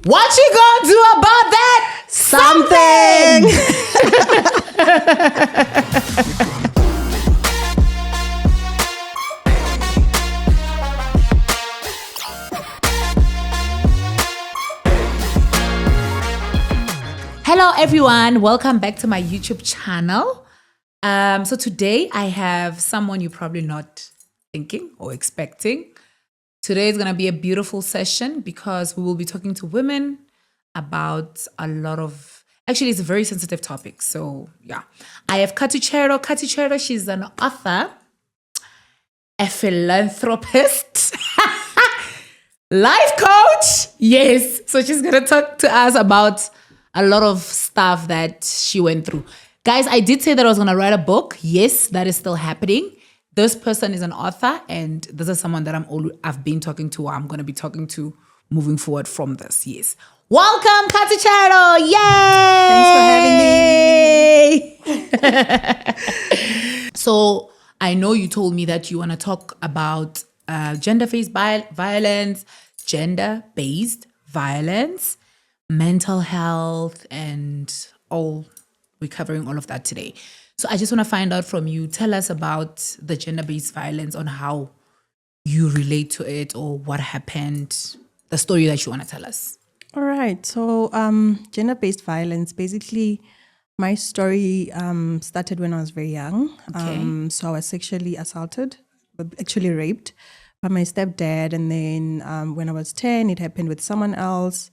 What you gonna do about that? Something! Hello everyone, welcome back to my YouTube channel. So today I have someone you're probably not thinking or expecting. Today is going to be a beautiful session because we will be talking to women about a lot of, actually it's a very sensitive topic. So yeah, I have Khathutshelo. She's an author, a philanthropist, life coach. Yes. So she's going to talk to us about a lot of stuff that she went through. Guys, I did say that I was going to write a book. Yes, that is still happening. This person is an author, and this is someone that I've been talking to, or I'm going to be talking to moving forward from this. Yes. Welcome, Khathutshelo. Yay! Thanks for having me. So I know you told me that you want to talk about gender-based violence, mental health, and all. We're covering all of that today. So I just want to find out from you, tell us about the gender-based violence, on how you relate to it or what happened, the story that you want to tell us. All right. So gender-based violence, basically my story started when I was very young. Okay. So I was sexually assaulted, actually raped by my stepdad. And then when I was 10, it happened with someone else.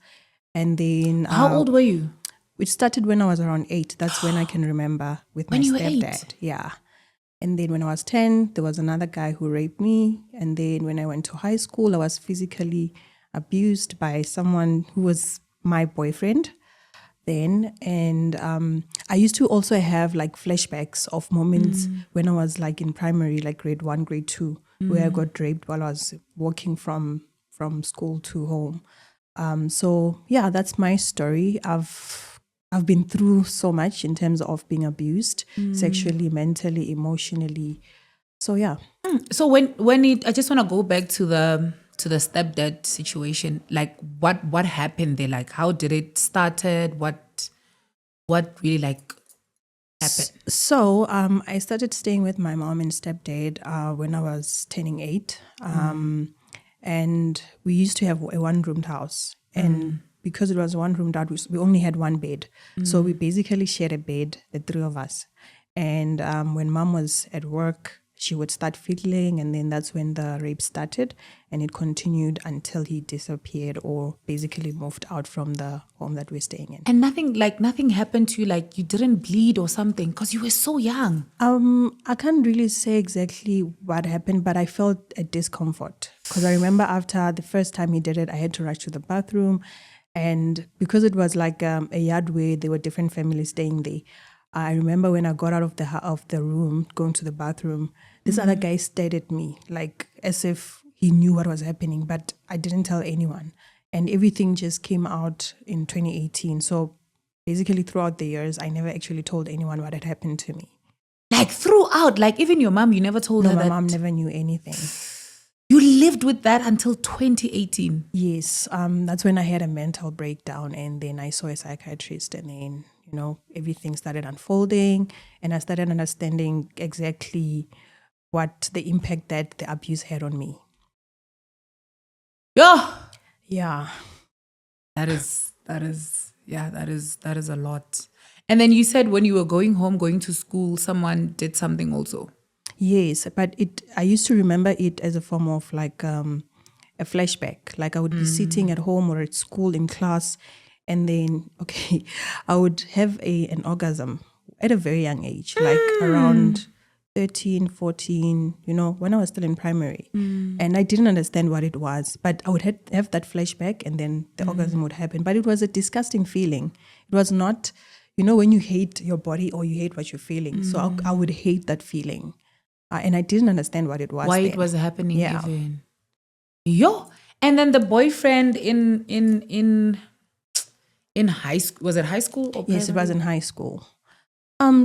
And then... How old were you? It started when I was around 8. That's when I can remember with my stepdad. 8? Yeah. And then when I was 10, there was another guy who raped me. And then when I went to high school, I was physically abused by someone who was my boyfriend then. And I used to also have like flashbacks of moments when I was like in primary, like grade 1, grade 2, where I got raped while I was walking from school to home. So yeah, that's my story. I've been through so much in terms of being abused, sexually, mentally, emotionally. So yeah. So when I just want to go back to the stepdad situation. Like what happened there? Like how did it started? What really like happened? So I started staying with my mom and stepdad when I was turning 8, and we used to have a 1-roomed house, and because it was a 1-roomed house, we only had one bed. So we basically shared a bed, the 3 of us. And when mom was at work, she would start fiddling, and then that's when the rape started, and it continued until he disappeared or basically moved out from the home that we're staying in. And nothing happened to you, like you didn't bleed or something because you were so young. I can't really say exactly what happened, but I felt a discomfort because I remember after the first time he did it, I had to rush to the bathroom. And because it was like a yard where there were different families staying there, I remember when I got out of the room, going to the bathroom, this other guy stared at me like as if he knew what was happening, but I didn't tell anyone. And everything just came out in 2018. So basically throughout the years, I never actually told anyone what had happened to me. Like throughout, like even your mom, you never told her that? No, my mom never knew anything. You lived with that until 2018? Yes. That's when I had a mental breakdown, and then I saw a psychiatrist, and then, everything started unfolding, and I started understanding exactly what the impact that the abuse had on me. Yeah. That is a lot. And then you said when you were going to school, someone did something also. Yes, but I used to remember it as a form of like a flashback. Like I would be sitting at home or at school in class, and then, I would have an orgasm at a very young age, like around 13, 14, when I was still in primary. And I didn't understand what it was, but I would have that flashback, and then the orgasm would happen. But it was a disgusting feeling. It was not, when you hate your body or you hate what you're feeling. So I would hate that feeling. And I didn't understand what it was. Why then. It was happening even. And then the boyfriend in high school, was it high school or primary? Yes, it was in high school.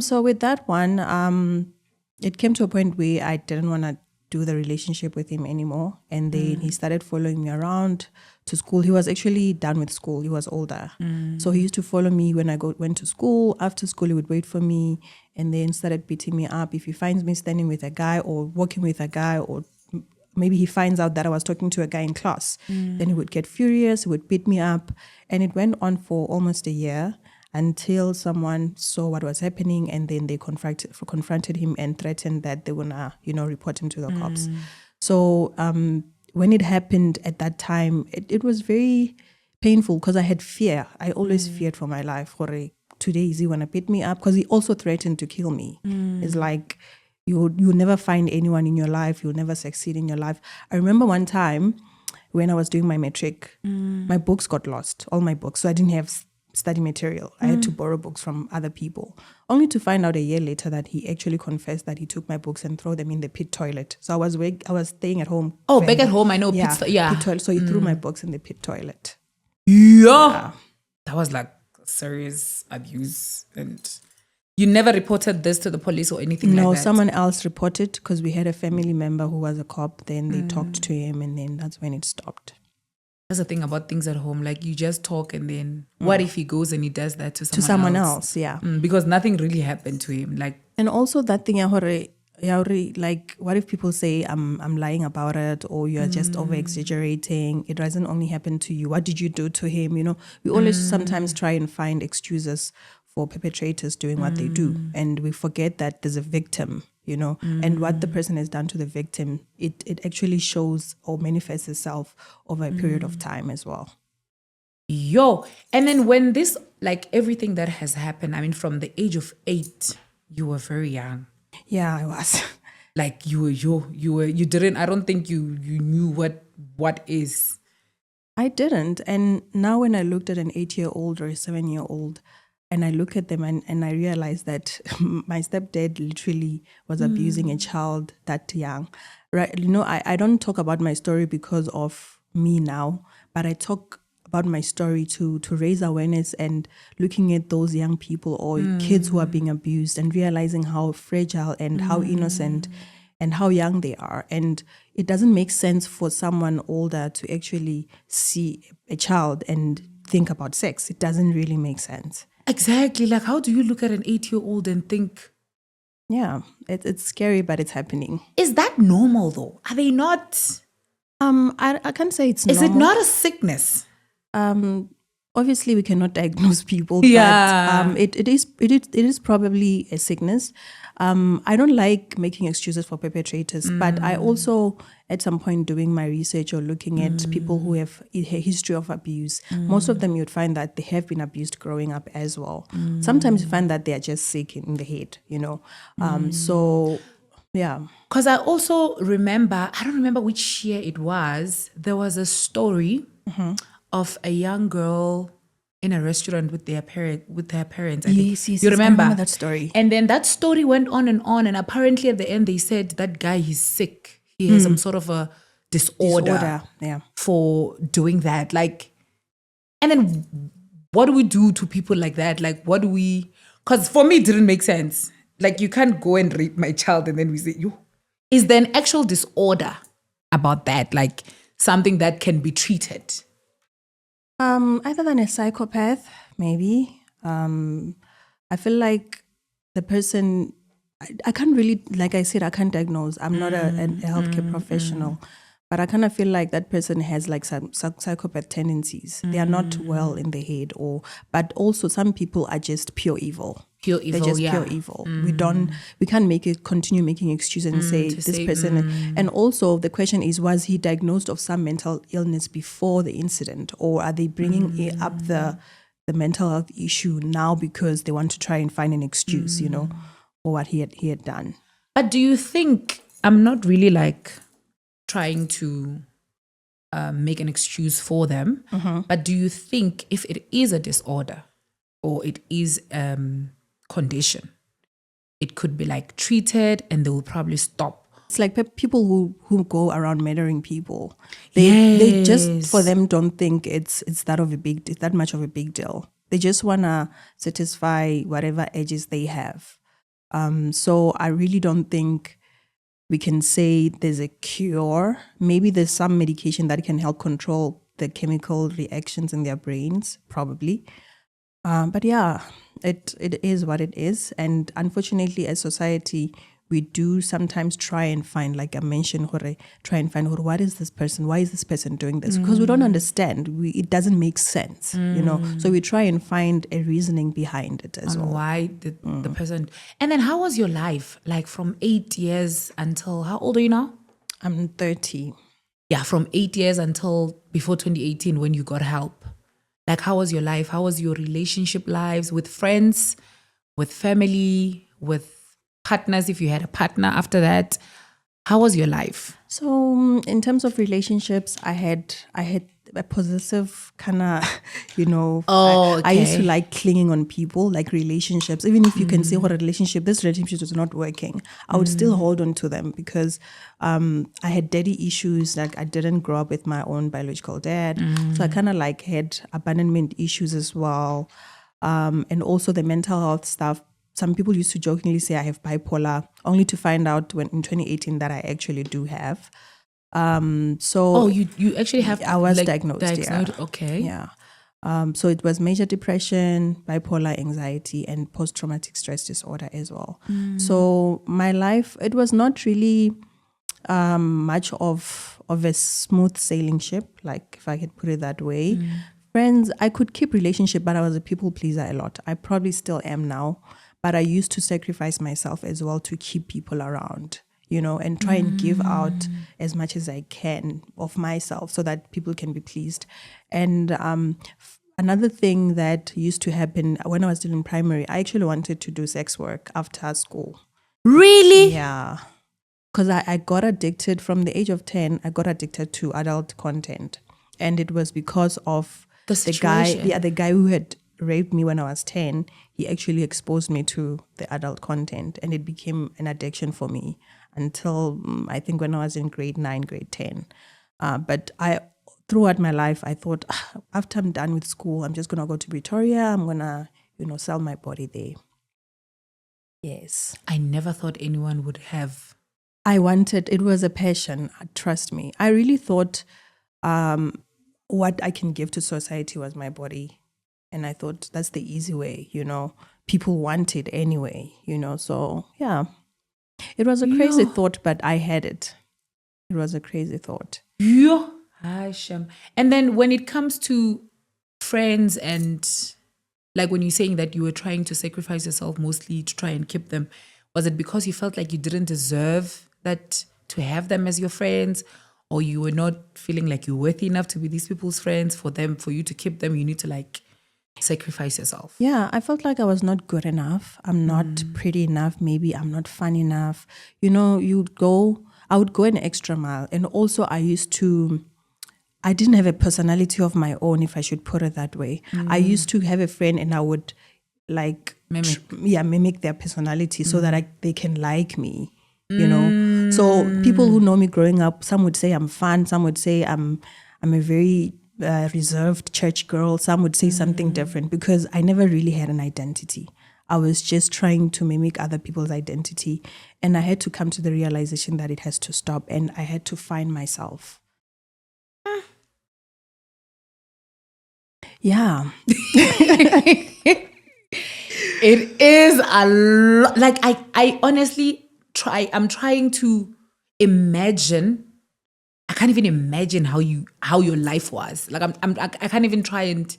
So with that one, it came to a point where I didn't want to do the relationship with him anymore. And then he started following me around to school. He was actually done with school. He was older. So he used to follow me when I went to school. After school, he would wait for me and then started beating me up. If he finds me standing with a guy or walking with a guy, or maybe he finds out that I was talking to a guy in class, then he would get furious, he would beat me up. And it went on for almost a year until someone saw what was happening, and then they confronted him and threatened that they were gonna, report him to the cops. So when it happened at that time, it was very painful because I had fear. I always feared for my life. Today is he gonna beat me up? Because he also threatened to kill me. It's like you'll never find anyone in your life. You'll never succeed in your life. I remember one time when I was doing my matric, my books got lost, all my books. So I didn't have study material. I had to borrow books from other people, only to find out a year later that he actually confessed that he took my books and threw them in the pit toilet. So I was staying at home. Oh, back at home, I know. Yeah, pit toilet. So he threw my books in the pit toilet. Yeah. That was like serious abuse. And you never reported this to the police or anything like that? No, someone else reported because we had a family member who was a cop. Then they talked to him, and then that's when it stopped. That's the thing about things at home. Like, you just talk, and then what if he goes and he does that to someone else? Yeah. Because nothing really happened to him. Like, and also that thing, like, what if people say I'm lying about it, or you're just over exaggerating? It doesn't only happen to you. What did you do to him? We always sometimes try and find excuses for perpetrators doing what they do, and we forget that there's a victim. And what the person has done to the victim, it actually shows or manifests itself over a period of time as well. And then when this, like, everything that has happened, I mean, from the age of 8, you were very young. Yeah, I was. Like, you didn't, I don't think you knew what is. I didn't. And now when I looked at an 8-year-old or a 7-year-old, and I look at them and I realize that my stepdad literally was abusing a child that young. Right? I don't talk about my story because of me now, but I talk about my story to raise awareness and looking at those young people or kids who are being abused and realizing how fragile and how innocent and how young they are. And it doesn't make sense for someone older to actually see a child and think about sex. It doesn't really make sense. Exactly. Like, how do you look at an 8-year-old and think? Yeah, it's scary, but it's happening. Is that normal though? Are they not? I can't say it's normal. Is it not a sickness? Obviously we cannot diagnose people, Yeah. but it is probably a sickness. I don't like making excuses for perpetrators, but I also, at some point doing my research or looking at people who have a history of abuse, most of them you'd find that they have been abused growing up as well. Sometimes you find that they are just sick in the head, So, yeah. Because I also remember, I don't remember which year it was, there was a story of a young girl in a restaurant with their parents. Yes, you remember? I remember that story. And then that story went on, and apparently at the end they said that guy, he's sick. He has some sort of a disorder yeah, for doing that. Like, and then what do we do to people like that? Like, what do we? Because for me, it didn't make sense. Like, you can't go and rape my child and then we say, is there an actual disorder about that? Like, something that can be treated? Other than a psychopath, maybe. I feel like the person, I can't really, like I said, I can't diagnose. I'm not a healthcare professional, but I kind of feel like that person has like some psychopath tendencies. They are not well in the head, but also some people are just pure evil. Pure evil, they're just pure evil. We can't continue making excuses and say this person. And also the question is, was he diagnosed of some mental illness before the incident, or are they bringing up the mental health issue now because they want to try and find an excuse, for what he had done? But do you think, I'm not really like trying to make an excuse for them, but do you think if it is a disorder or it is condition, it could be like treated and they will probably stop? It's like people who go around murdering people. They just, for them, don't think it's that much of a big deal. They just wanna satisfy whatever edges they have. So I really don't think we can say there's a cure. Maybe there's some medication that can help control the chemical reactions in their brains, probably. But yeah, it is what it is. And unfortunately, as society, we do sometimes try and find, like I mentioned, try and find what is this person? Why is this person doing this? Because we don't understand. It doesn't make sense, So we try and find a reasoning behind it as well. Why did the person? And then how was your life? Like from 8 years until, how old are you now? I'm 30. Yeah, from 8 years until before 2018 when you got help. Like, how was your life? How was your relationship lives with friends, with family, with partners, if you had a partner after that? How was your life? So in terms of relationships, I had a possessive kind of, I used to like clinging on people, like relationships. Even if you can say this relationship is not working, I would still hold on to them because I had daddy issues. Like I didn't grow up with my own biological dad. So I kind of like had abandonment issues as well. And also the mental health stuff. Some people used to jokingly say I have bipolar, only to find out in 2018 that I actually do have. You actually have. I was diagnosed. Yeah. Okay. Yeah. So it was major depression, bipolar anxiety, and post-traumatic stress disorder as well. So my life, it was not really much of a smooth sailing ship, like if I could put it that way. Friends, I could keep relationship, but I was a people pleaser a lot. I probably still am now, but I used to sacrifice myself as well to keep people around, and try and give out as much as I can of myself so that people can be pleased. And another thing that used to happen when I was still in primary, I actually wanted to do sex work after school. Really? Yeah. Because I got addicted from the age of 10, I got addicted to adult content. And it was because of the guy who had raped me when I was 10. He actually exposed me to the adult content, and it became an addiction for me until I think when I was in grade 9, grade 10. But throughout my life, I thought, after I'm done with school, I'm just going to go to Pretoria. I'm going to, sell my body there. Yes. I never thought anyone would have. It was a passion, trust me. I really thought what I can give to society was my body. And I thought that's the easy way, People want it anyway, So, yeah. It was a crazy thought, but I had it. It was a crazy thought. Yeah. And then when it comes to friends and like when you're saying that you were trying to sacrifice yourself mostly to try and keep them, was it because you felt like you didn't deserve that to have them as your friends? Or you were not feeling like you're worthy enough to be these people's friends? For you to keep them, you need to like sacrifice yourself. Yeah, I felt like I was not good enough. I'm not pretty enough. Maybe I'm not fun enough. I would go an extra mile. And also I didn't have a personality of my own, if I should put it that way. I used to have a friend and I would like mimic their personality so that they can like me. So people who know me growing up, some would say I'm fun, some would say I'm a very reserved church girl, some would say something different because I never really had an identity. I was just trying to mimic other people's identity, and I had to come to the realization that it has to stop, and I had to find myself. Yeah. It is a lot. Like I honestly I'm trying to imagine. I can't even imagine how your life was. Like I can't even try and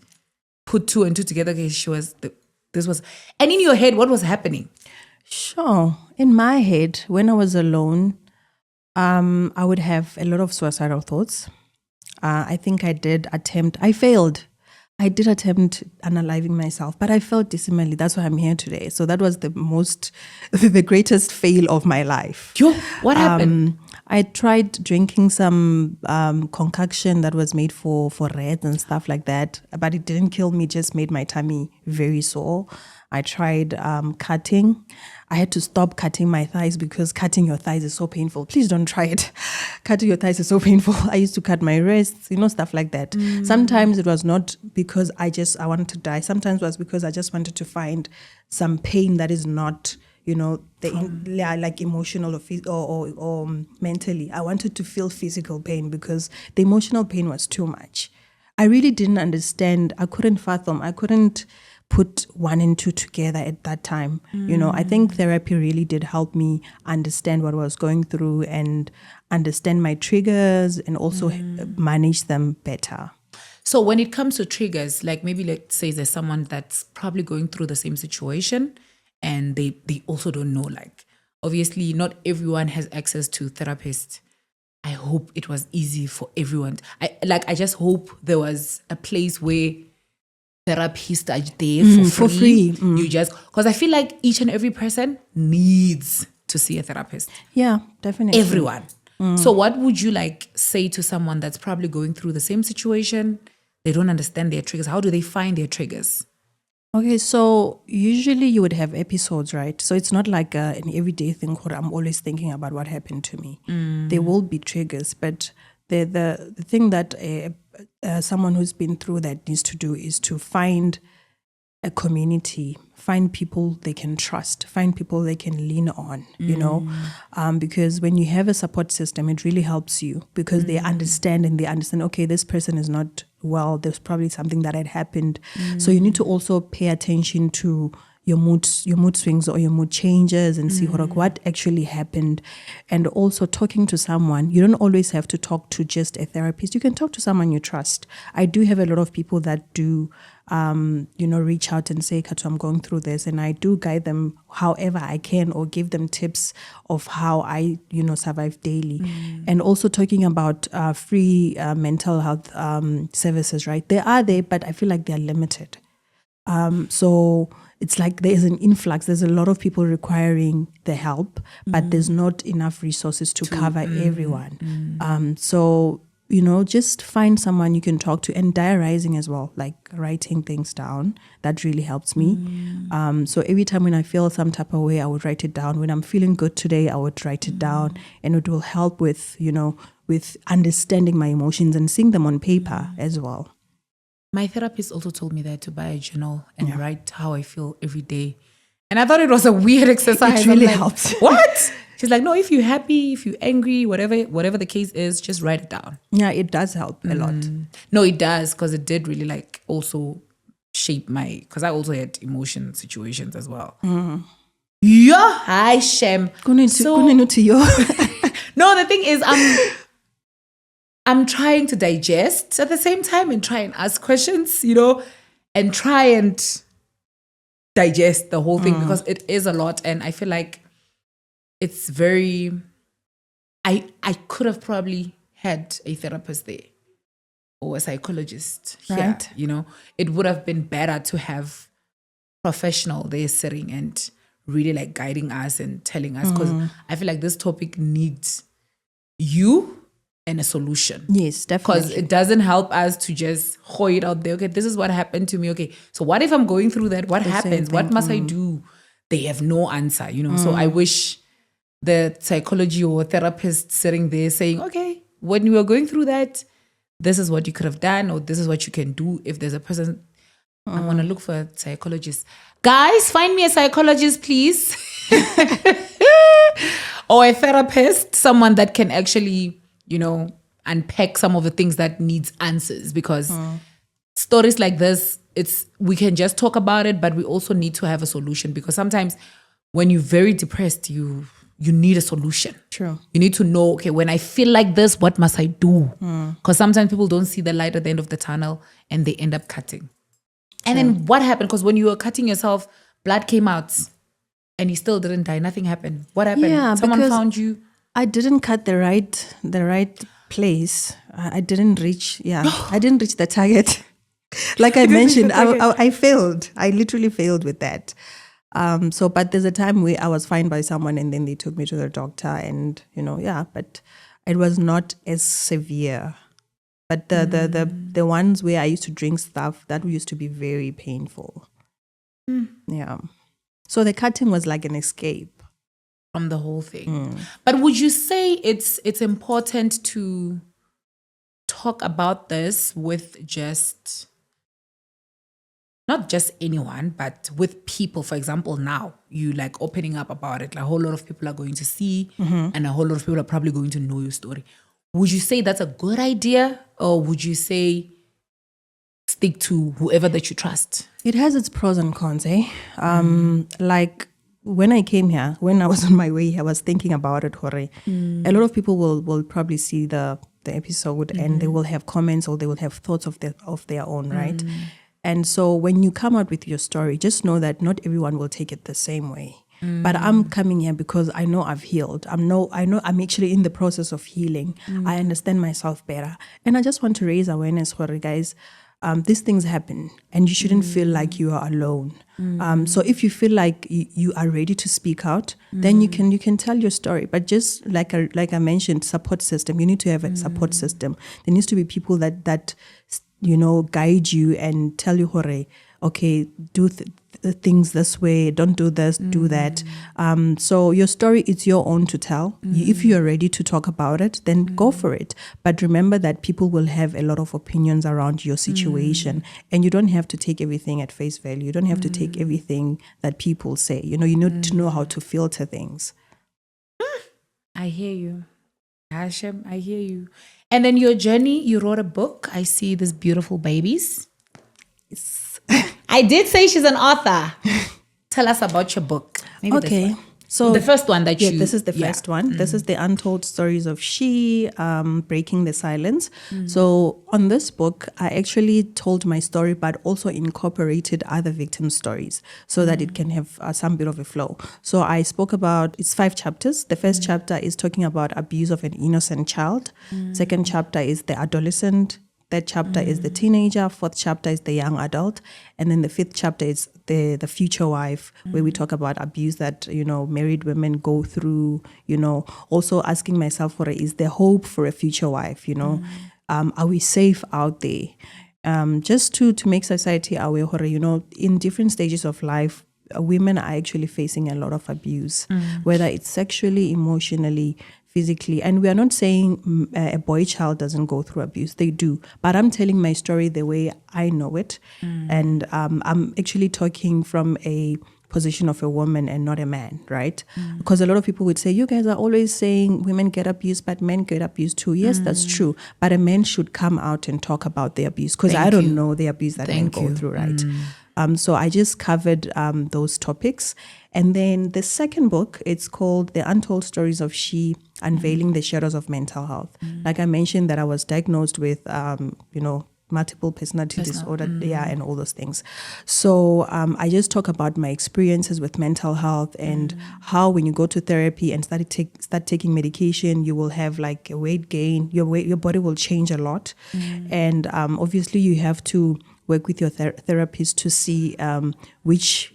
put two and two together. Okay, and in your head, what was happening? Sure. In my head, when I was alone, I would have a lot of suicidal thoughts. I think I failed. I did attempt unaliving myself, but I felt dismally. That's why I'm here today. So that was the greatest fail of my life. What happened? I tried drinking some concoction that was made for rats and stuff like that, but it didn't kill me, just made my tummy very sore. I tried cutting. I had to stop cutting my thighs because cutting your thighs is so painful. Please don't try it. Cutting your thighs is so painful. I used to cut my wrists, stuff like that. Sometimes it was not because I wanted to die. Sometimes it was because I just wanted to find some pain that is not, like emotional or mentally. I wanted to feel physical pain because the emotional pain was too much. I really didn't understand. I couldn't fathom. I couldn't put one and two together at that time. I think therapy really did help me understand what I was going through and understand my triggers and also manage them better. So when it comes to triggers, like maybe let's say there's someone that's probably going through the same situation and they also don't know, like obviously not everyone has access to therapists. I hope it was easy for everyone. I just hope there was a place where therapists are there for free. You just, because I feel like each and every person needs to see a therapist. Yeah, definitely. Everyone. So what would you like say to someone that's probably going through the same situation? They don't understand their triggers. How do they find their triggers? Okay, so usually you would have episodes, right? So it's not like an everyday thing where I'm always thinking about what happened to me. There will be triggers, but the thing that someone who's been through that needs to do is to find a community, find people they can trust, find people they can lean on, because when you have a support system, it really helps you because they understand, okay, this person is not well, there's probably something that had happened. So you need to also pay attention to your mood swings or your mood changes and see what actually happened. And also talking to someone, you don't always have to talk to just a therapist. You can talk to someone you trust. I do have a lot of people that do reach out and say, Khathu, I'm going through this, and I do guide them however I can or give them tips of how I survive daily. And also talking about free mental health services, right? They are there, but I feel like they're limited. So it's like there's an influx. There's a lot of people requiring the help, but there's not enough resources to cover everyone. So just find someone you can talk to, and diarizing as well, like writing things down. That really helps me. So every time when I feel some type of way, I would write it down. When I'm feeling good today, I would write it down, and it will help with understanding my emotions and seeing them on paper as well. My therapist also told me that to buy a journal and write how I feel every day. And I thought it was a weird exercise. It really helps. What? She's like, no, if you're happy, if you're angry, whatever the case is, just write it down. Yeah, it does help a lot. No, it does, because it did really also shape because I also had emotion situations as well. Yeah, hi, Shem. No, the thing is, I'm trying to digest at the same time and try and ask questions, and try and digest the whole thing because it is a lot. And I feel like it's very, I could have probably had a therapist there or a psychologist here, It would have been better to have professional there sitting and really guiding us and telling us, because I feel like this topic needs you and a solution. Yes, definitely. Because it doesn't help us to just hoe it out there. Okay, this is what happened to me. Okay, so what if I'm going through that? What happens? What must I do? They have no answer, So I wish the psychology or therapist sitting there saying, okay, when you are going through that, this is what you could have done, or this is what you can do. If there's a person, I want to look for a psychologist. Guys, find me a psychologist, please. Or a therapist, someone that can actually unpack some of the things that needs answers, because stories like this, we can just talk about it, but we also need to have a solution, because sometimes when you're very depressed, you need a solution. True. You need to know, okay, when I feel like this, what must I do? Because sometimes people don't see the light at the end of the tunnel and they end up cutting. And then what happened? Because when you were cutting yourself, blood came out and you still didn't die. Nothing happened. What happened? Yeah, Someone found you. I didn't cut the right place. I didn't reach. Yeah, I didn't reach the target. Like I mentioned, I failed. I literally failed with that. But there's a time where I was fined by someone, and then they took me to the doctor, and but it was not as severe. But the ones where I used to drink stuff, that used to be very painful. Yeah. So the cutting was like an escape from the whole thing. But would you say it's important to talk about this with just not just anyone, but with people. For example, now you like opening up about it, like a whole lot of people are going to see, and a whole lot of people are probably going to know your story. Would you say that's a good idea, or would you say stick to whoever that you trust? It has its pros and cons, eh? Like when I came here, when I was on my way, I was thinking about it, Hore. A lot of people will probably see the episode and they will have comments or they will have thoughts of their own, right? And so when you come out with your story, just know that not everyone will take it the same way. But I'm coming here because I know I've healed. I know I'm actually in the process of healing. I understand myself better. And I just want to raise awareness for you guys. These things happen and you shouldn't feel like you are alone. So if you feel like you are ready to speak out, then you can tell your story. But just like I mentioned, support system. You need to have a support system. There needs to be people that guide you and tell you, hore, okay, do things this way, don't do this, do that. So your story, it's your own to tell. If you're ready to talk about it, then go for it. But remember that people will have a lot of opinions around your situation, and you don't have to take everything at face value. You don't have to take everything that people say. You need to know how to filter things. I hear you. Hashem, I hear you. And then your journey, you wrote a book. I see these beautiful babies. I did say she's an author. Tell us about your book. Maybe okay. So the first one that this is the first one. This is the Untold Stories of She, Breaking the Silence. So on this book, I actually told my story, but also incorporated other victim stories so that it can have some bit of a flow. So I spoke about, it's 5 chapters. The first chapter is talking about abuse of an innocent child. Second chapter is the adolescent. Third chapter is the teenager. Fourth chapter is the young adult. And then the 5th chapter is the future wife, where we talk about abuse that, married women go through, also asking myself, is there hope for a future wife? Are we safe out there? Just to make society aware, in different stages of life, women are actually facing a lot of abuse, whether it's sexually, emotionally, physically. And we are not saying a boy child doesn't go through abuse. They do. But I'm telling my story the way I know it. And I'm actually talking from a position of a woman and not a man, right? Because a lot of people would say, you guys are always saying women get abused, but men get abused too. Yes, that's true. But a man should come out and talk about the abuse, because I don't know the abuse that men go through, right? So I just covered those topics. And then the second book, it's called The Untold Stories of She, Unveiling the Shadows of Mental Health. Like I mentioned that I was diagnosed with, multiple personality disorder, and all those things. So I just talk about my experiences with mental health and how when you go to therapy and start taking medication, you will have like a weight gain. Your body will change a lot. And obviously you have to work with your therapist to see which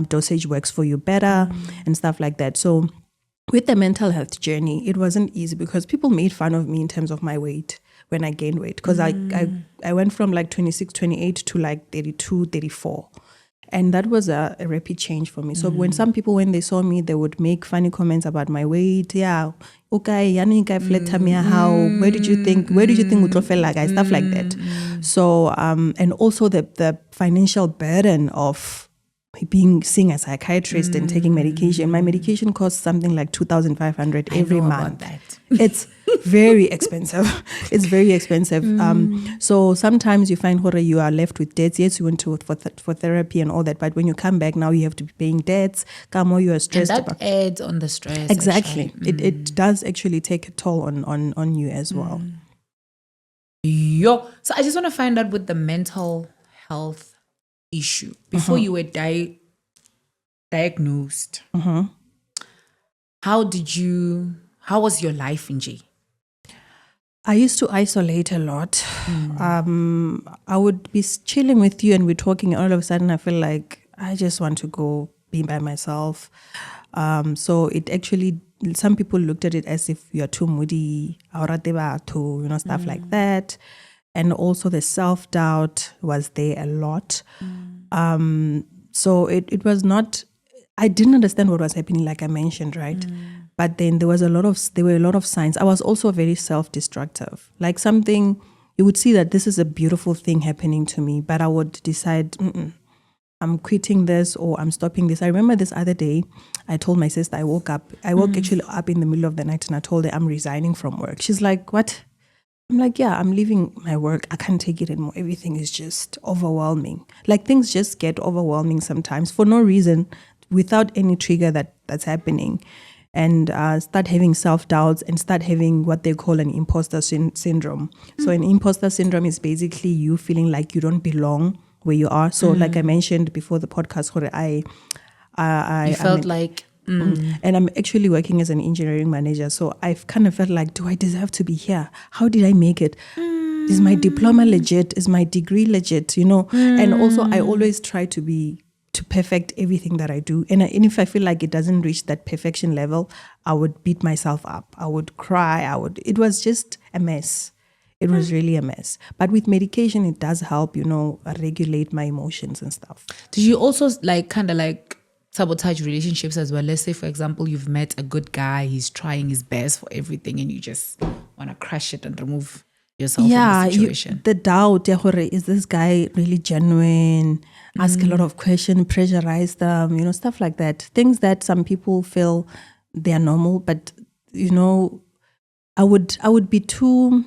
dosage works for you better and stuff like that. So with the mental health journey, it wasn't easy because people made fun of me in terms of my weight when I gained weight, because I went from like 26, 28 to like 32, 34. And that was a rapid change for me. So when some people, when they saw me, they would make funny comments about my weight. Yeah, okay, how? Where did you think like stuff like that. So and also the financial burden of seeing a psychiatrist and taking medication. My medication costs something like 2,500 every month. It's very expensive. It's very expensive. So sometimes you find, you are left with debts. Yes, you went for therapy and all that, but when you come back now, you have to be paying debts. You are stressed. And that adds on the stress. Exactly. It does actually take a toll on you as well. So I just want to find out with the mental health issue. Before you were diagnosed, how was your life in G? I used to isolate a lot. I would be chilling with you and we're talking, and all of a sudden I feel like I just want to go be by myself. So it actually, some people looked at it as if you're too moody, stuff like that. And also the self-doubt was there a lot. So it was not, I didn't understand what was happening, like I mentioned, right? But then there were a lot of signs. I was also very self-destructive. Like something, you would see that this is a beautiful thing happening to me, but I would decide, I'm quitting this or I'm stopping this. I remember this other day, I told my sister, I woke actually up in the middle of the night and I told her I'm resigning from work. She's like, what? I'm like, yeah, I'm leaving my work. I can't take it anymore. Everything is just overwhelming. Like things just get overwhelming sometimes for no reason, without any trigger that's happening. And start having self-doubts and start having what they call an imposter syndrome. So an imposter syndrome is basically you feeling like you don't belong where you are. So like I mentioned before the podcast, I felt like... And I'm actually working as an engineering manager. So I've kind of felt like, do I deserve to be here? How did I make it? Is my diploma legit? Is my degree legit? And also I always try to perfect everything that I do. And if I feel like it doesn't reach that perfection level, I would beat myself up. I would cry. It was just a mess. It was really a mess. But with medication, it does help, regulate my emotions and stuff. Did you also kind of sabotage relationships as well? Let's say, for example, you've met a good guy, he's trying his best for everything, and you just want to crush it and remove yourself from the situation. The doubt, is this guy really genuine? Ask a lot of questions, pressurize them, stuff like that. Things that some people feel they are normal, but I would be too,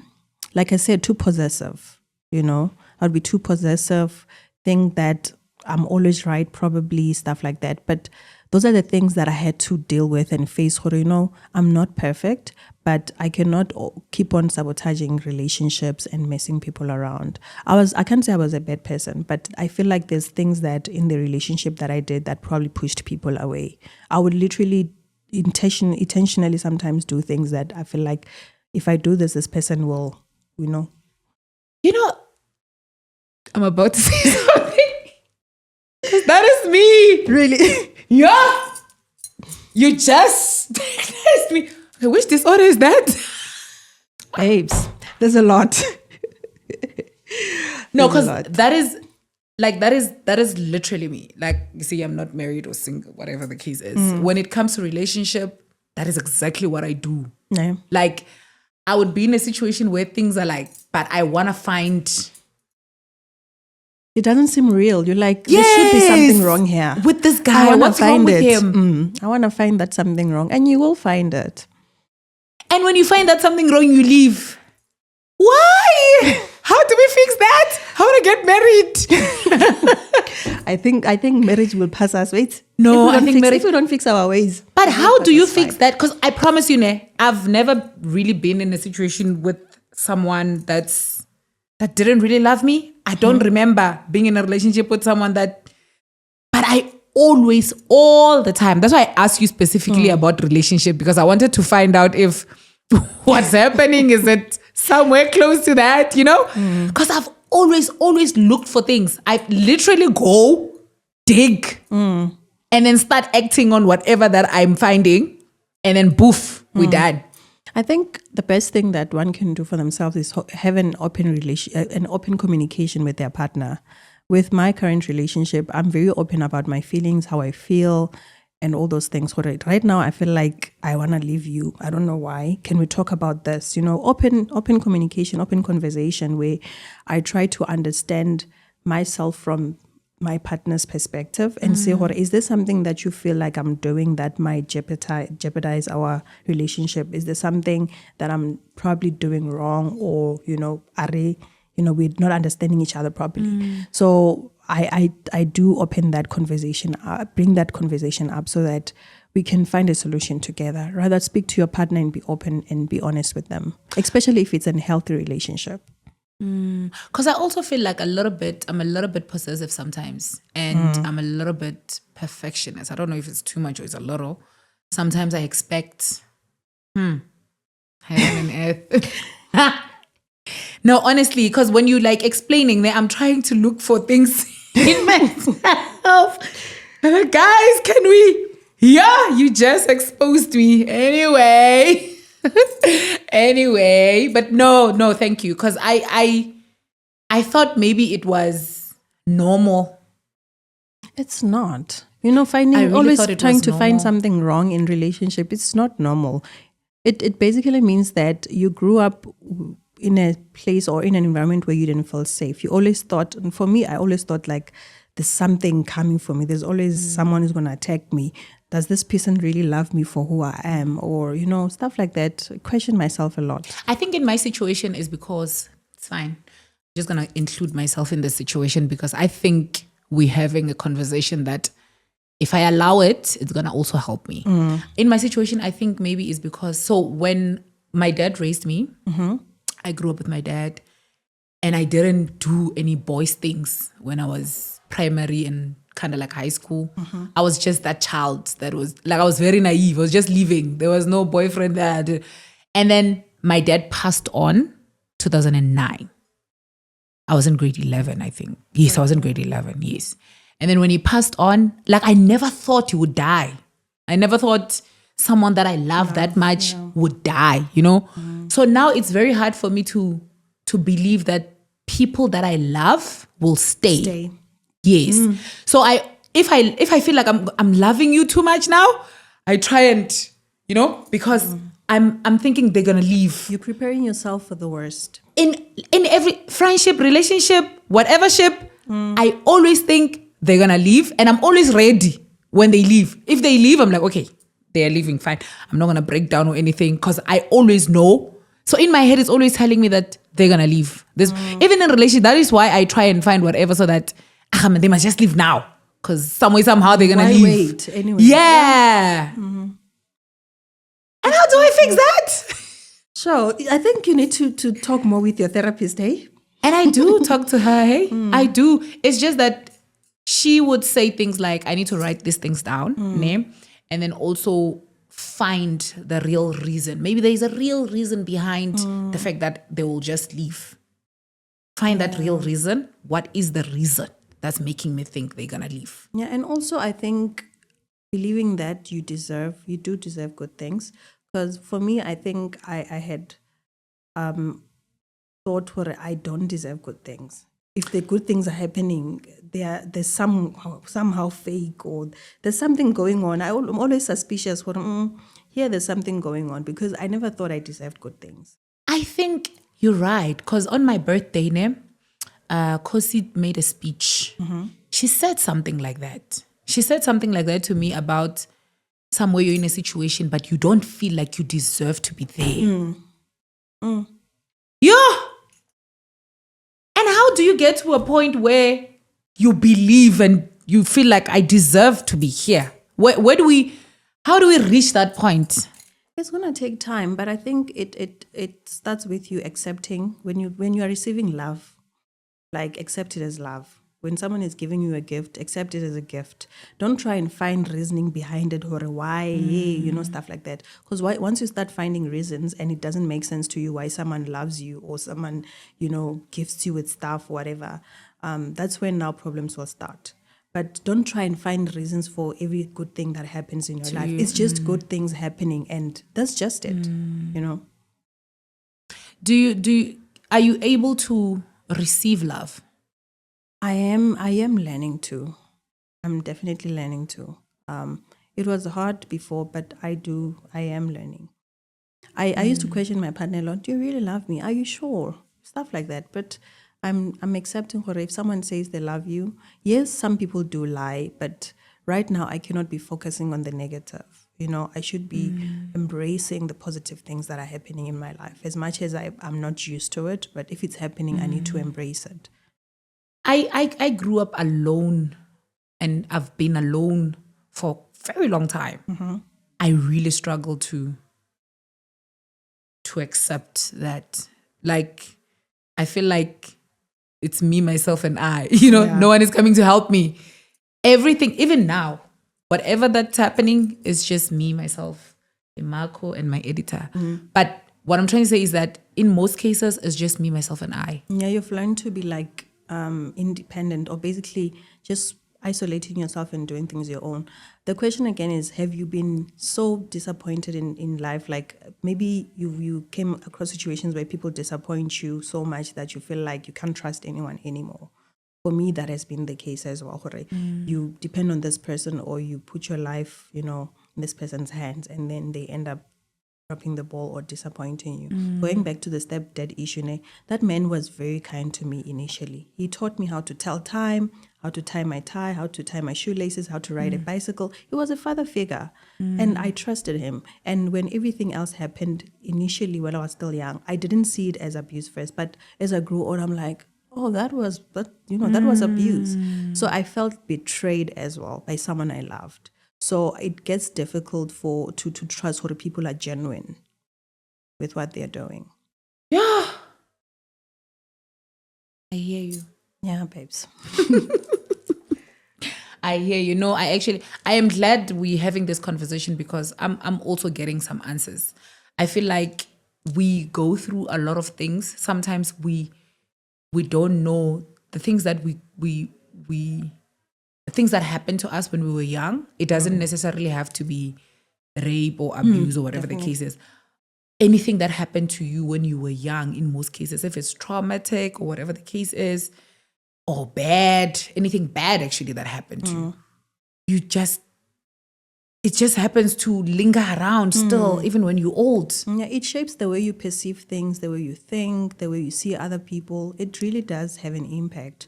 like I said, too possessive. I'd be too possessive, think that I'm always right, probably, stuff like that. But those are the things that I had to deal with and face. I'm not perfect, but I cannot keep on sabotaging relationships and messing people around. I can't say I was a bad person, but I feel like there's things that in the relationship that I did that probably pushed people away. I would literally intentionally sometimes do things that I feel like if I do this person will, I'm about to say something. That is me. Really? Yeah. You just diagnosed me. Okay, which disorder is that? Babes, there's a lot. No, because that is literally me. Like, you see, I'm not married or single, whatever the case is. When it comes to relationship, that is exactly what I do. No. Like, I would be in a situation where things are but I want to find... It doesn't seem real. You're like, there should be something wrong here. With this guy, what's wrong with him? I want to find that something wrong. And you will find it. And when you find that something wrong, you leave. Why? How do we fix that? How to get married? I think marriage will pass us. Wait. No, I think if we don't fix our ways. But how do you fix that? Because I promise you, I've never really been in a situation with someone that didn't really love me. I don't remember being in a relationship with someone but I always, all the time. That's why I asked you specifically about relationship, because I wanted to find out if what's happening, is it somewhere close to that, Because I've always looked for things. I literally go, dig, and then start acting on whatever that I'm finding, and then boof, we're done. I think the best thing that one can do for themselves is have an open communication with their partner. With my current relationship, I'm very open about my feelings, how I feel, and all those things. Right now, I feel like I want to leave you. I don't know why. Can we talk about this? Open communication, open conversation where I try to understand myself from my partner's perspective and say, is there something that you feel like I'm doing that might jeopardize our relationship? Is there something that I'm probably doing wrong, or we're not understanding each other properly? So I do open that conversation up, bring that conversation up so that we can find a solution together. Rather speak to your partner and be open and be honest with them, especially if it's a healthy relationship. Because I also feel like I'm a little bit possessive sometimes, and I'm a little bit perfectionist. I don't know if it's too much or it's a little. Sometimes I expect heaven and earth. No, honestly, because when you explaining that, I'm trying to look for things in myself. And like, guys, can we? Yeah, you just exposed me anyway. Anyway, but no, thank you. Because I thought maybe it was normal. It's not. Always trying to find something wrong in relationship. It's not normal. It basically means that you grew up in a place or in an environment where you didn't feel safe. You always thought, and for me, I always thought there's something coming for me. There's always someone who's going to attack me. Does this person really love me for who I am? Or, stuff like that. I question myself a lot. I think in my situation is because it's fine. I'm just going to include myself in this situation because I think we're having a conversation that if I allow it, it's going to also help me. In my situation, I think maybe it's because, so when my dad raised me, I grew up with my dad and I didn't do any boys things when I was primary and kind of like high school. I was just that child that was like, I was very naive. I was just leaving. There was no boyfriend there. And then my dad passed on 2009. I was in grade 11, I think. Yes, I was in grade 11, yes. And then when he passed on, like I never thought he would die. I never thought someone that I love that much would die, So now it's very hard for me to believe that people that I love will stay. Yes. So if I feel like I'm loving you too much now, I try and, because I'm thinking they're gonna leave. You're preparing yourself for the worst. In every friendship, relationship, whatever ship, I always think they're gonna leave, and I'm always ready when they leave. If they leave, I'm like, okay, they are leaving, fine. I'm not gonna break down or anything because I always know. So in my head, it's always telling me that they're gonna leave. Even in relationship, that is why I try and find whatever so that they must just leave now because somehow they're gonna leave. Wait anyway. Yeah. And how do I fix that? So I think you need to talk more with your therapist, eh? And I do talk to her, hey? I do. It's just that she would say things like, I need to write these things down, and then also find the real reason. Maybe there is a real reason behind the fact that they will just leave. Find that real reason. What is the reason that's making me think they're going to leave? Yeah, and also I think believing that you do deserve good things. Because for me, I think I had thought where I don't deserve good things. If the good things are happening, there's somehow fake or there's something going on. I'm always suspicious when there's something going on because I never thought I deserved good things. I think you're right. Because on my birthday, Kosi made a speech. She said something like that. She said something like that to me about somewhere you're in a situation, but you don't feel like you deserve to be there. Yeah. And how do you get to a point where you believe and you feel like I deserve to be here? How do we reach that point? It's gonna take time, but I think it starts with you accepting when you are receiving love, like accept it as love. When someone is giving you a gift, accept it as a gift. Don't try and find reasoning behind it or why, stuff like that. Because once you start finding reasons and it doesn't make sense to you why someone loves you or someone, gifts you with stuff, whatever, that's when now problems will start. But don't try and find reasons for every good thing that happens in your life. It's just good things happening and that's just it, Are you able to receive love? I am learning to. I'm definitely learning to. It was hard before, but I am learning. I used to question my partner a lot. Do you really love me? Are you sure? Stuff like that. But I'm accepting if someone says they love you. Yes, some people do lie, but right now I cannot be focusing on the negative. I should be embracing the positive things that are happening in my life. As much as I'm not used to it, but if it's happening, I need to embrace it. I grew up alone and I've been alone for a very long time. I really struggle to accept that. Like, I feel like it's me, myself, and I. No one is coming to help me. Everything, even now, whatever that's happening is just me, myself, Marco, and my editor. But what I'm trying to say is that in most cases, it's just me, myself, and I. Yeah, you've learned to be like independent or basically just isolating yourself and doing things your own. The question again is, have you been so disappointed in life? Like maybe you came across situations where people disappoint you so much that you feel like you can't trust anyone anymore. For me, that has been the case as well. You depend on this person or you put your life, in this person's hands and then they end up dropping the ball or disappointing you. Going back to the stepdad issue, that man was very kind to me initially. He taught me how to tell time, how to tie my tie, how to tie my shoelaces, how to ride a bicycle. He was a father figure, and I trusted him. And when everything else happened initially when I was still young, I didn't see it as abuse first. But as I grew older, I'm like, oh, that was abuse. So I felt betrayed as well by someone I loved. So it gets difficult to trust what people are genuine with what they're doing. Yeah. I hear you. Yeah, babes. I hear you. No, I am glad we're having this conversation because I'm also getting some answers. I feel like we go through a lot of things. Sometimes we don't know the things that the things that happened to us when we were young. It doesn't necessarily have to be rape or abuse or whatever the case is. Anything that happened to you when you were young, in most cases, if it's traumatic or whatever the case is, or bad, anything bad actually that happened to you, it just happens to linger around still, even when you're old. Yeah, it shapes the way you perceive things, the way you think, the way you see other people. It really does have an impact.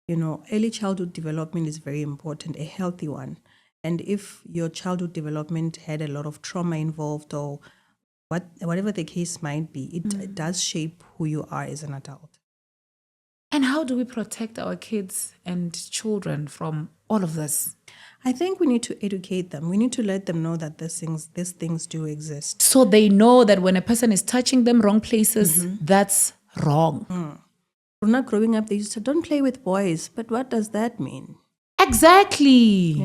Early childhood development is very important, a healthy one. And if your childhood development had a lot of trauma involved or whatever the case might be, it does shape who you are as an adult. And how do we protect our kids and children from all of this? I think we need to educate them. We need to let them know that these things do exist. So they know that when a person is touching them wrong places, that's wrong. We're not growing up, they used to say, don't play with boys. But what does that mean? Exactly.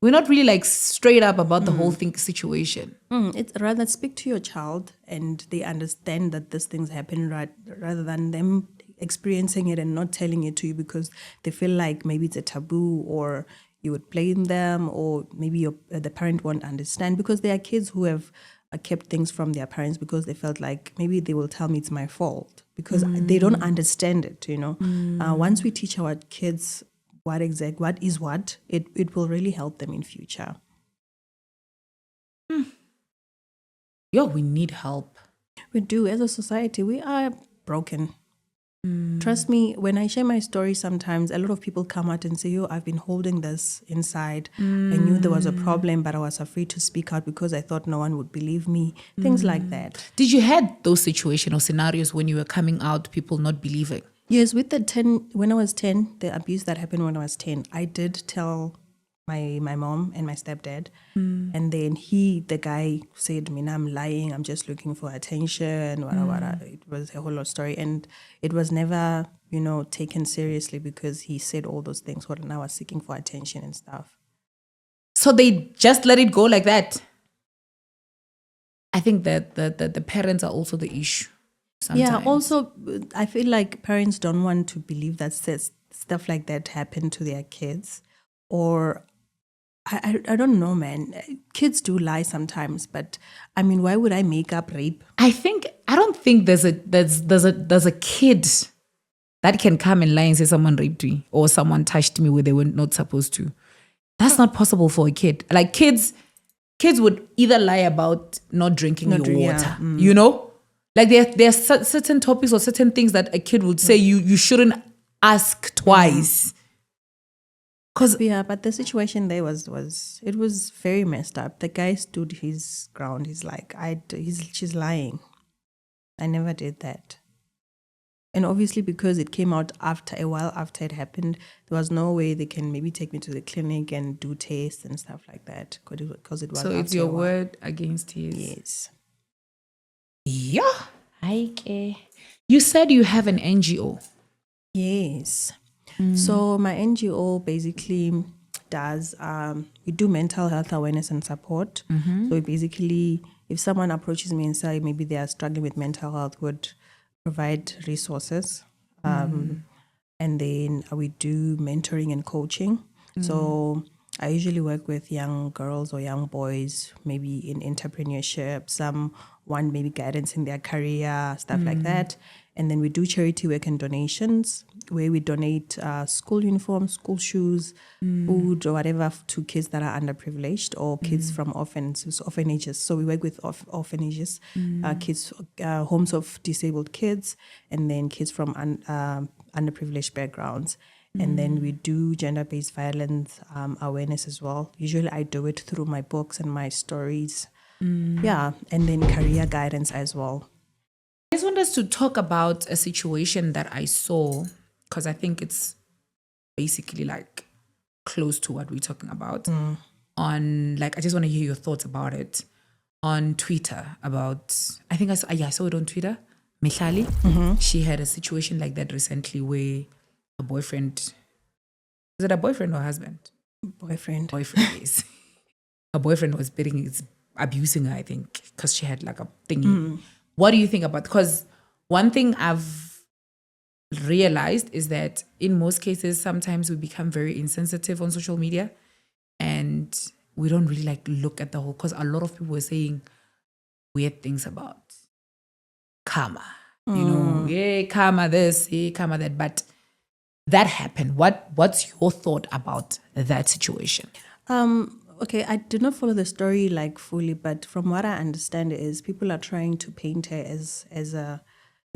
We're not really like straight up about the whole situation. It's rather speak to your child and they understand that these things happen rather than them experiencing it and not telling it to you because they feel like maybe it's a taboo or you would blame them or maybe the parent won't understand because there are kids who have kept things from their parents because they felt like maybe they will tell me it's my fault because they don't understand it, Once we teach our kids what is what, it will really help them in future. Yeah, we need help. We do. As a society, we are broken. Trust me, when I share my story sometimes, a lot of people come out and say, yo, I've been holding this inside. I knew there was a problem, but I was afraid to speak out because I thought no one would believe me. Things like that. Did you had those situations or scenarios when you were coming out, people not believing? Yes, when I was 10, the abuse that happened when I was 10, I did tell my mom and my stepdad. And then the guy said, I'm lying, I'm just looking for attention, It was a whole lot of story. And it was never, taken seriously because he said all those things when I was seeking for attention and stuff. So they just let it go like that? I think that the parents are also the issue. Sometimes. Yeah, also, I feel like parents don't want to believe that stuff like that happened to their kids. Or, I don't know, man. Kids do lie sometimes, but I mean, why would I make up rape? I don't think there's a kid that can come and lie and say someone raped me or someone touched me where they were not supposed to. That's not possible for a kid. Like kids would either lie about not drinking your water, Like there are certain topics or certain things that a kid would say you shouldn't ask twice. But the situation there was very messed up. The guy stood his ground. He's like, she's lying. I never did that. And obviously because it came out a while after it happened, there was no way they can maybe take me to the clinic and do tests and stuff like that because it was. So it's your word against his. Yes. Yeah. You said you have an NGO. Yes. So my NGO basically does, we do mental health awareness and support. So basically, if someone approaches me and say maybe they are struggling with mental health, would provide resources. And then we do mentoring and coaching. So I usually work with young girls or young boys, maybe in entrepreneurship, some want maybe guidance in their career, stuff like that. And then we do charity work and donations where we donate school uniforms, school shoes, food or whatever to kids that are underprivileged or kids from orphanages. So we work with orphanages, kids, homes of disabled kids, and then kids from underprivileged backgrounds. And then we do gender-based violence awareness as well. Usually I do it through my books and my stories. Yeah, and then career guidance as well. I just want us to talk about a situation that I saw, because I think it's basically like close to what we're talking about. On like, I just want to hear your thoughts about it on Twitter. About, I think I saw it on Twitter. Mihlali, she had a situation like that recently where a boyfriend, is it a boyfriend or husband? Boyfriend Is her boyfriend was abusing her, I think, because she had like a thingy. What do you think about? Because one thing I've realized is that in most cases, sometimes we become very insensitive on social media, and we don't really like look at the whole. Because a lot of people were saying weird things about karma, yeah, karma this, yeah, karma that, but that happened. What's your thought about that situation? Okay, I did not follow the story like fully, but from what I understand is people are trying to paint her as a,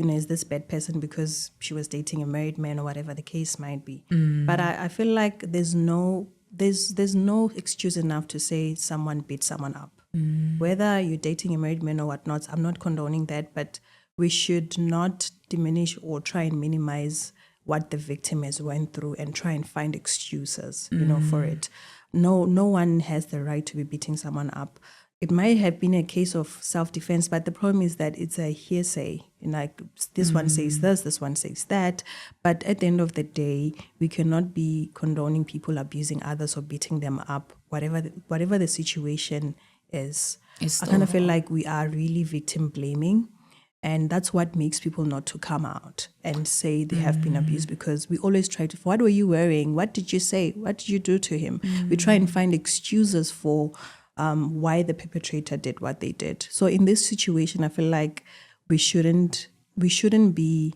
as this bad person because she was dating a married man or whatever the case might be. But I feel like there's no excuse enough to say someone beat someone up. Whether you're dating a married man or whatnot, I'm not condoning that, but we should not diminish or try and minimize what the victim has went through and try and find excuses, for it. No one has the right to be beating someone up. It might have been a case of self-defense, but the problem is that it's a hearsay. Like this one says this one says that. But at the end of the day, we cannot be condoning people abusing others or beating them up, whatever the situation is. I kind of feel like we are really victim blaming. And that's what makes people not to come out and say they have been abused, because we always try to, what were you wearing? What did you say? What did you do to him? We try and find excuses for why the perpetrator did what they did. So in this situation, I feel like we shouldn't be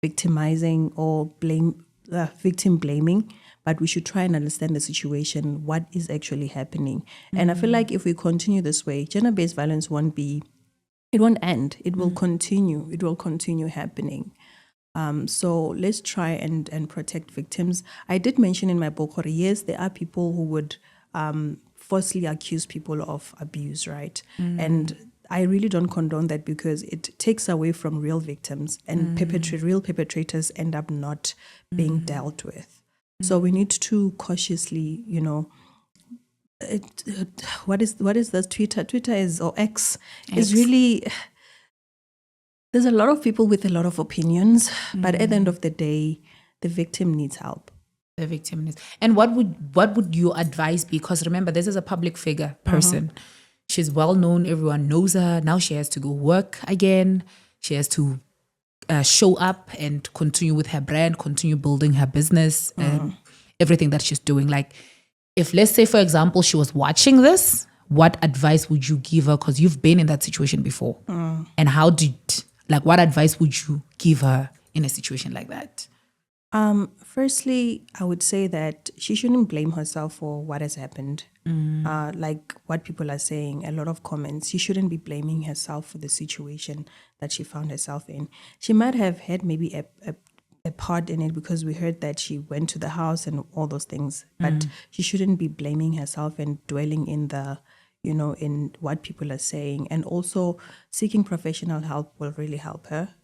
victimizing or victim blaming, but we should try and understand the situation, what is actually happening. And I feel like if we continue this way, gender-based violence won't end. It will continue. It will continue happening. So let's try and protect victims. I did mention in my book, yes, there are people who would falsely accuse people of abuse, right? And I really don't condone that, because it takes away from real victims, and real perpetrators end up not being dealt with. So we need to cautiously, what is this Twitter is, or X is really, there's a lot of people with a lot of opinions, but at the end of the day, the victim needs help. The victim is. And what would your advice be? Because remember, this is a public figure person. She's well known, everyone knows her. Now she has to go work again. She has to show up and continue with her brand, continue building her business and everything that she's doing. Like, if, let's say, for example, she was watching this, what advice would you give her? Because you've been in that situation before. And what advice would you give her in a situation like that? Firstly, I would say that she shouldn't blame herself for what has happened. Like what people are saying, a lot of comments, she shouldn't be blaming herself for the situation that she found herself in. She might have had maybe a part in it, because we heard that she went to the house and all those things, but she shouldn't be blaming herself and dwelling in the, in what people are saying. And also seeking professional help will really help her.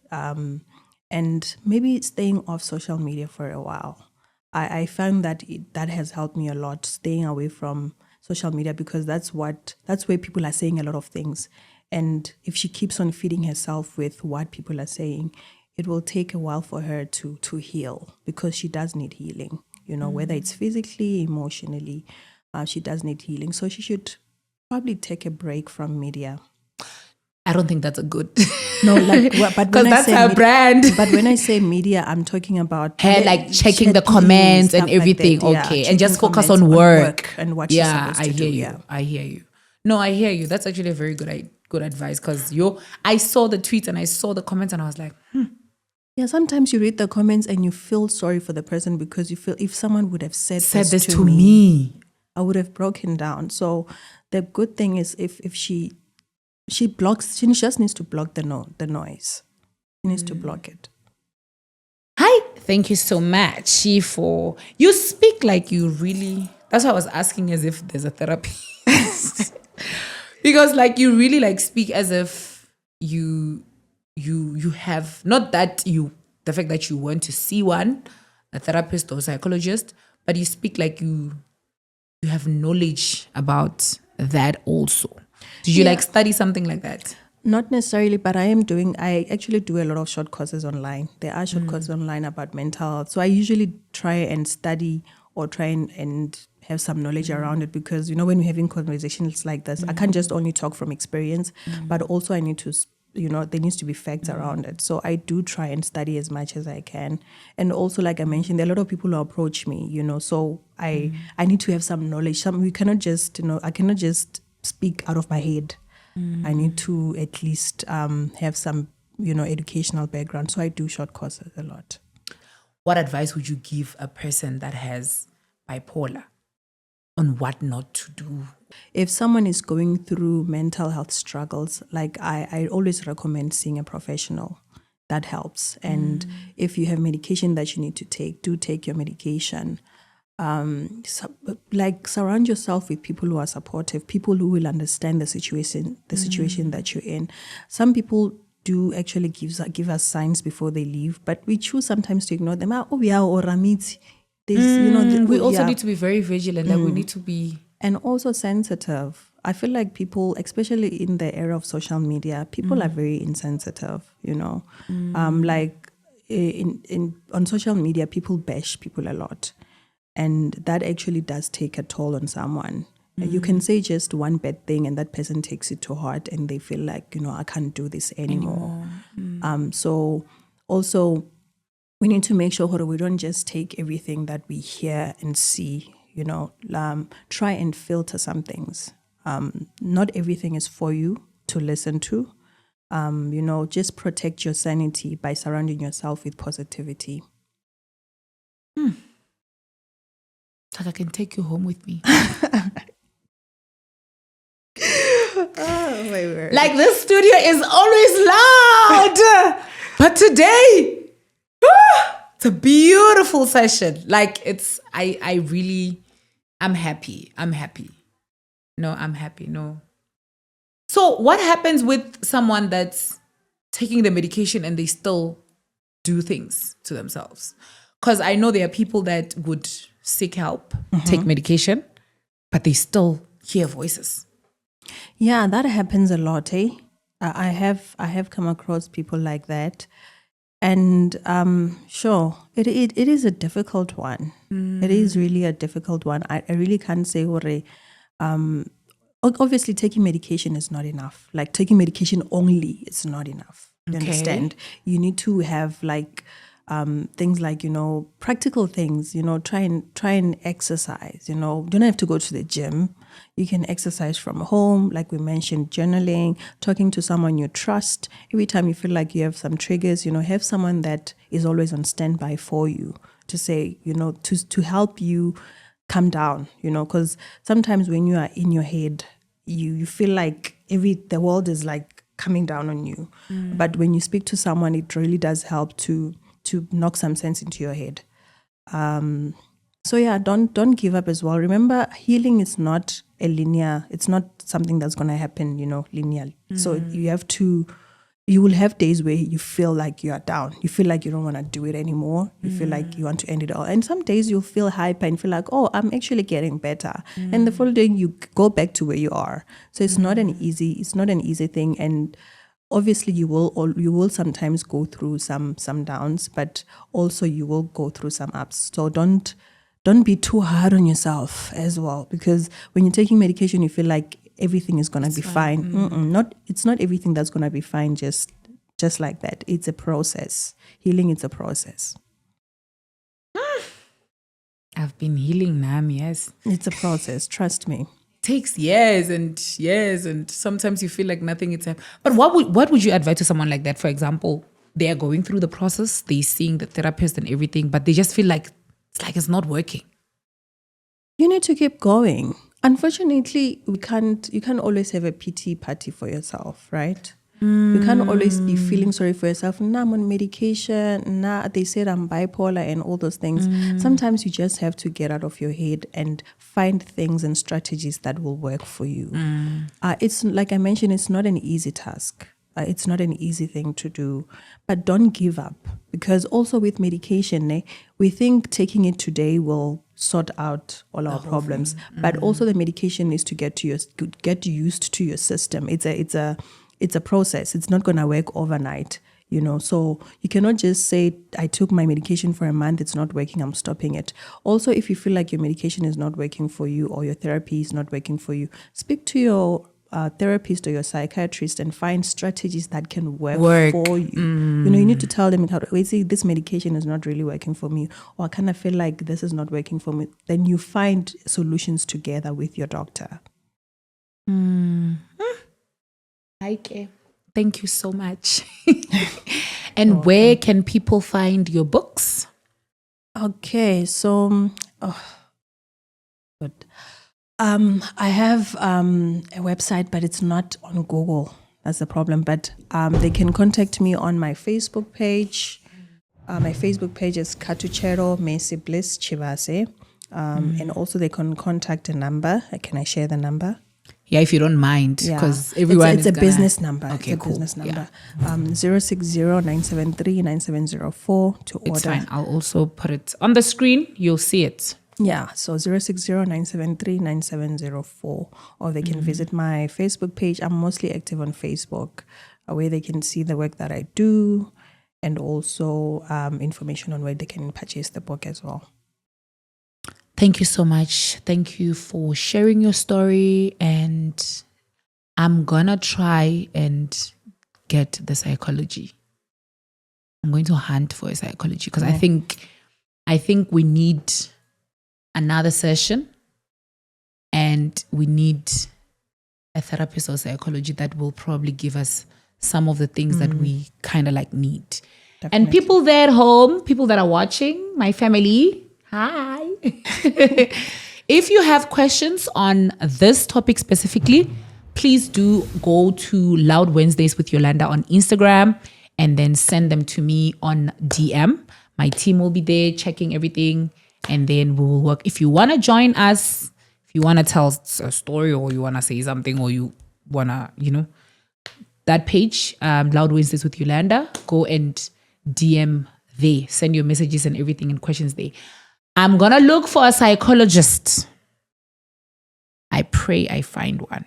And maybe staying off social media for a while. I found that that has helped me a lot, staying away from social media, because that's where people are saying a lot of things. And if she keeps on feeding herself with what people are saying, it will take a while for her to heal, because she does need healing, whether it's physically, emotionally, she does need healing. So she should probably take a break from media. I don't think that's a good. No, but because that's her brand. But when I say media, I'm talking about her checking the comments and everything. Like okay, and just focus on work and what she's supposed to do. I hear you. No, I hear you. That's actually a very good advice, because I saw the tweets and I saw the comments and I was like, Yeah, sometimes you read the comments and you feel sorry for the person because you feel if someone would have said this to me, I would have broken down. So the good thing is if she blocks, she just needs to block the noise. She needs to block it. Hi, thank you so much for you speak like you really. That's why I was asking as if there's a therapy, because like you really like speak as if you have not that you the fact that you want to see a therapist or psychologist, but you speak like you have knowledge about that also. Did you like study something like that? Not necessarily, but I actually do a lot of short courses online. There are short courses online about mental health. So I usually try and study or try and have some knowledge around it because, when we're having conversations like this, I can't just only talk from experience, but also I need to, there needs to be facts around it. So I do try and study as much as I can. And also, like I mentioned, there are a lot of people who approach me, so I need to have some knowledge. We cannot just, I cannot just speak out of my head. I need to at least have some, educational background. So I do short courses a lot. What advice would you give a person that has bipolar on what not to do? If someone is going through mental health struggles, like I always recommend seeing a professional. That helps. And if you have medication that you need to take, do take your medication. Surround yourself with people who are supportive, people who will understand the situation that you're in. Some people do actually give us signs before they leave, but we choose sometimes to ignore them. We also need to be very vigilant. Like we need to be and also sensitive. I feel like people, especially in the era of social media, people are very insensitive. Like on social media, people bash people a lot. And that actually does take a toll on someone. You can say just one bad thing and that person takes it to heart and they feel like, I can't do this anymore. So also we need to make sure we don't just take everything that we hear and see, try and filter some things. Not everything is for you to listen to. Just protect your sanity by surrounding yourself with positivity. Like I can take you home with me. Oh my word. Like this studio is always loud. But today, it's a beautiful session. Like I'm happy. No, I'm happy. No. So what happens with someone that's taking the medication and they still do things to themselves? Because I know there are people that would seek help, take medication, but they still hear voices. Yeah, that happens a lot, eh? I have come across people like that. And sure, it is a difficult one. It is really a difficult one. I really can't say obviously taking medication is not enough. Like taking medication only is not enough. You understand? You need to have like things like, practical things, try and exercise, you don't have to go to the gym. You can exercise from home, like we mentioned, journaling, talking to someone you trust. Every time you feel like you have some triggers, have someone that is always on standby for you to say, to help you calm down, because sometimes when you are in your head, you feel like the world is like coming down on you. But when you speak to someone, it really does help to knock some sense into your head. So yeah, don't give up as well. Remember, healing is not a linear. It's not something that's going to happen, linearly. So you will have days where you feel like you are down. You feel like you don't want to do it anymore. You feel like you want to end it all. And some days you'll feel hyper and feel like, oh, I'm actually getting better. And the following you go back to where you are. So it's not an easy thing. And obviously you will sometimes go through some downs, but also you will go through some ups. So don't be too hard on yourself as well, because when you're taking medication, you feel like everything is going to be fine. It's not everything that's going to be fine just like that. It's a process. Healing is a process. I've been healing now, yes. It's a process, trust me. It takes years and sometimes you feel like nothing is happening. But what would you advise to someone like that, for example, they are going through the process, they're seeing the therapist and everything, but they just feel like it's not working. You need to keep going. Unfortunately, you can't always have a pity party for yourself, right? You can't always be feeling sorry for yourself. Nah, I'm on medication. Nah, they said I'm bipolar and all those things. Sometimes you just have to get out of your head and find things and strategies that will work for you. It's like I mentioned, it's not an easy task. It's not an easy thing to do, but don't give up, because also with medication, we think taking it today will sort out all our problems, but also the medication needs to get used to your system. It's a process. It's not going to work overnight, so you cannot just say, I took my medication for a month, it's not working, I'm stopping it. Also, if you feel like your medication is not working for you or your therapy is not working for you, speak to your therapist or your psychiatrist and find strategies that can work for you. You need to tell them, see, this medication is not really working for me, or I kind of feel like this is not working for me. Then you find solutions together with your doctor. Okay. Thank you so much. And where can people find your books? Okay, so good. I have a website, but it's not on Google. That's the problem. But they can contact me on my Facebook page. My Facebook page is Khathutshelo Mercy Bliss Chivase. And also they can contact a number. Can I share the number? Yeah, if you don't mind, because everyone it's a business number. Okay, it's a cool. business number. 060-973-9704 to order. It's fine. I'll also put it on the screen. You'll see it. Yeah, so 060-973-9704. Or they can visit my Facebook page. I'm mostly active on Facebook, where they can see the work that I do, and also information on where they can purchase the book as well. Thank you so much. Thank you for sharing your story. And I'm going to try and get the psychology. I'm going to hunt for a psychology, because I think we need another session, and we need a therapist or psychology that will probably give us some of the things that we kind of like need. Definitely. And people there at home, people that are watching, my family, hi. If you have questions on this topic specifically, please do go to Loud Wednesdays with Yolanda on Instagram and then send them to me on DM. My team will be there checking everything, and then we will work. If you want to join us, if you want to tell a story, or you want to say something, or you want to, that page, Loud Wednesdays with Yolanda, go and DM there. Send your messages and everything and questions there. I'm going to look for a psychologist. I pray I find one,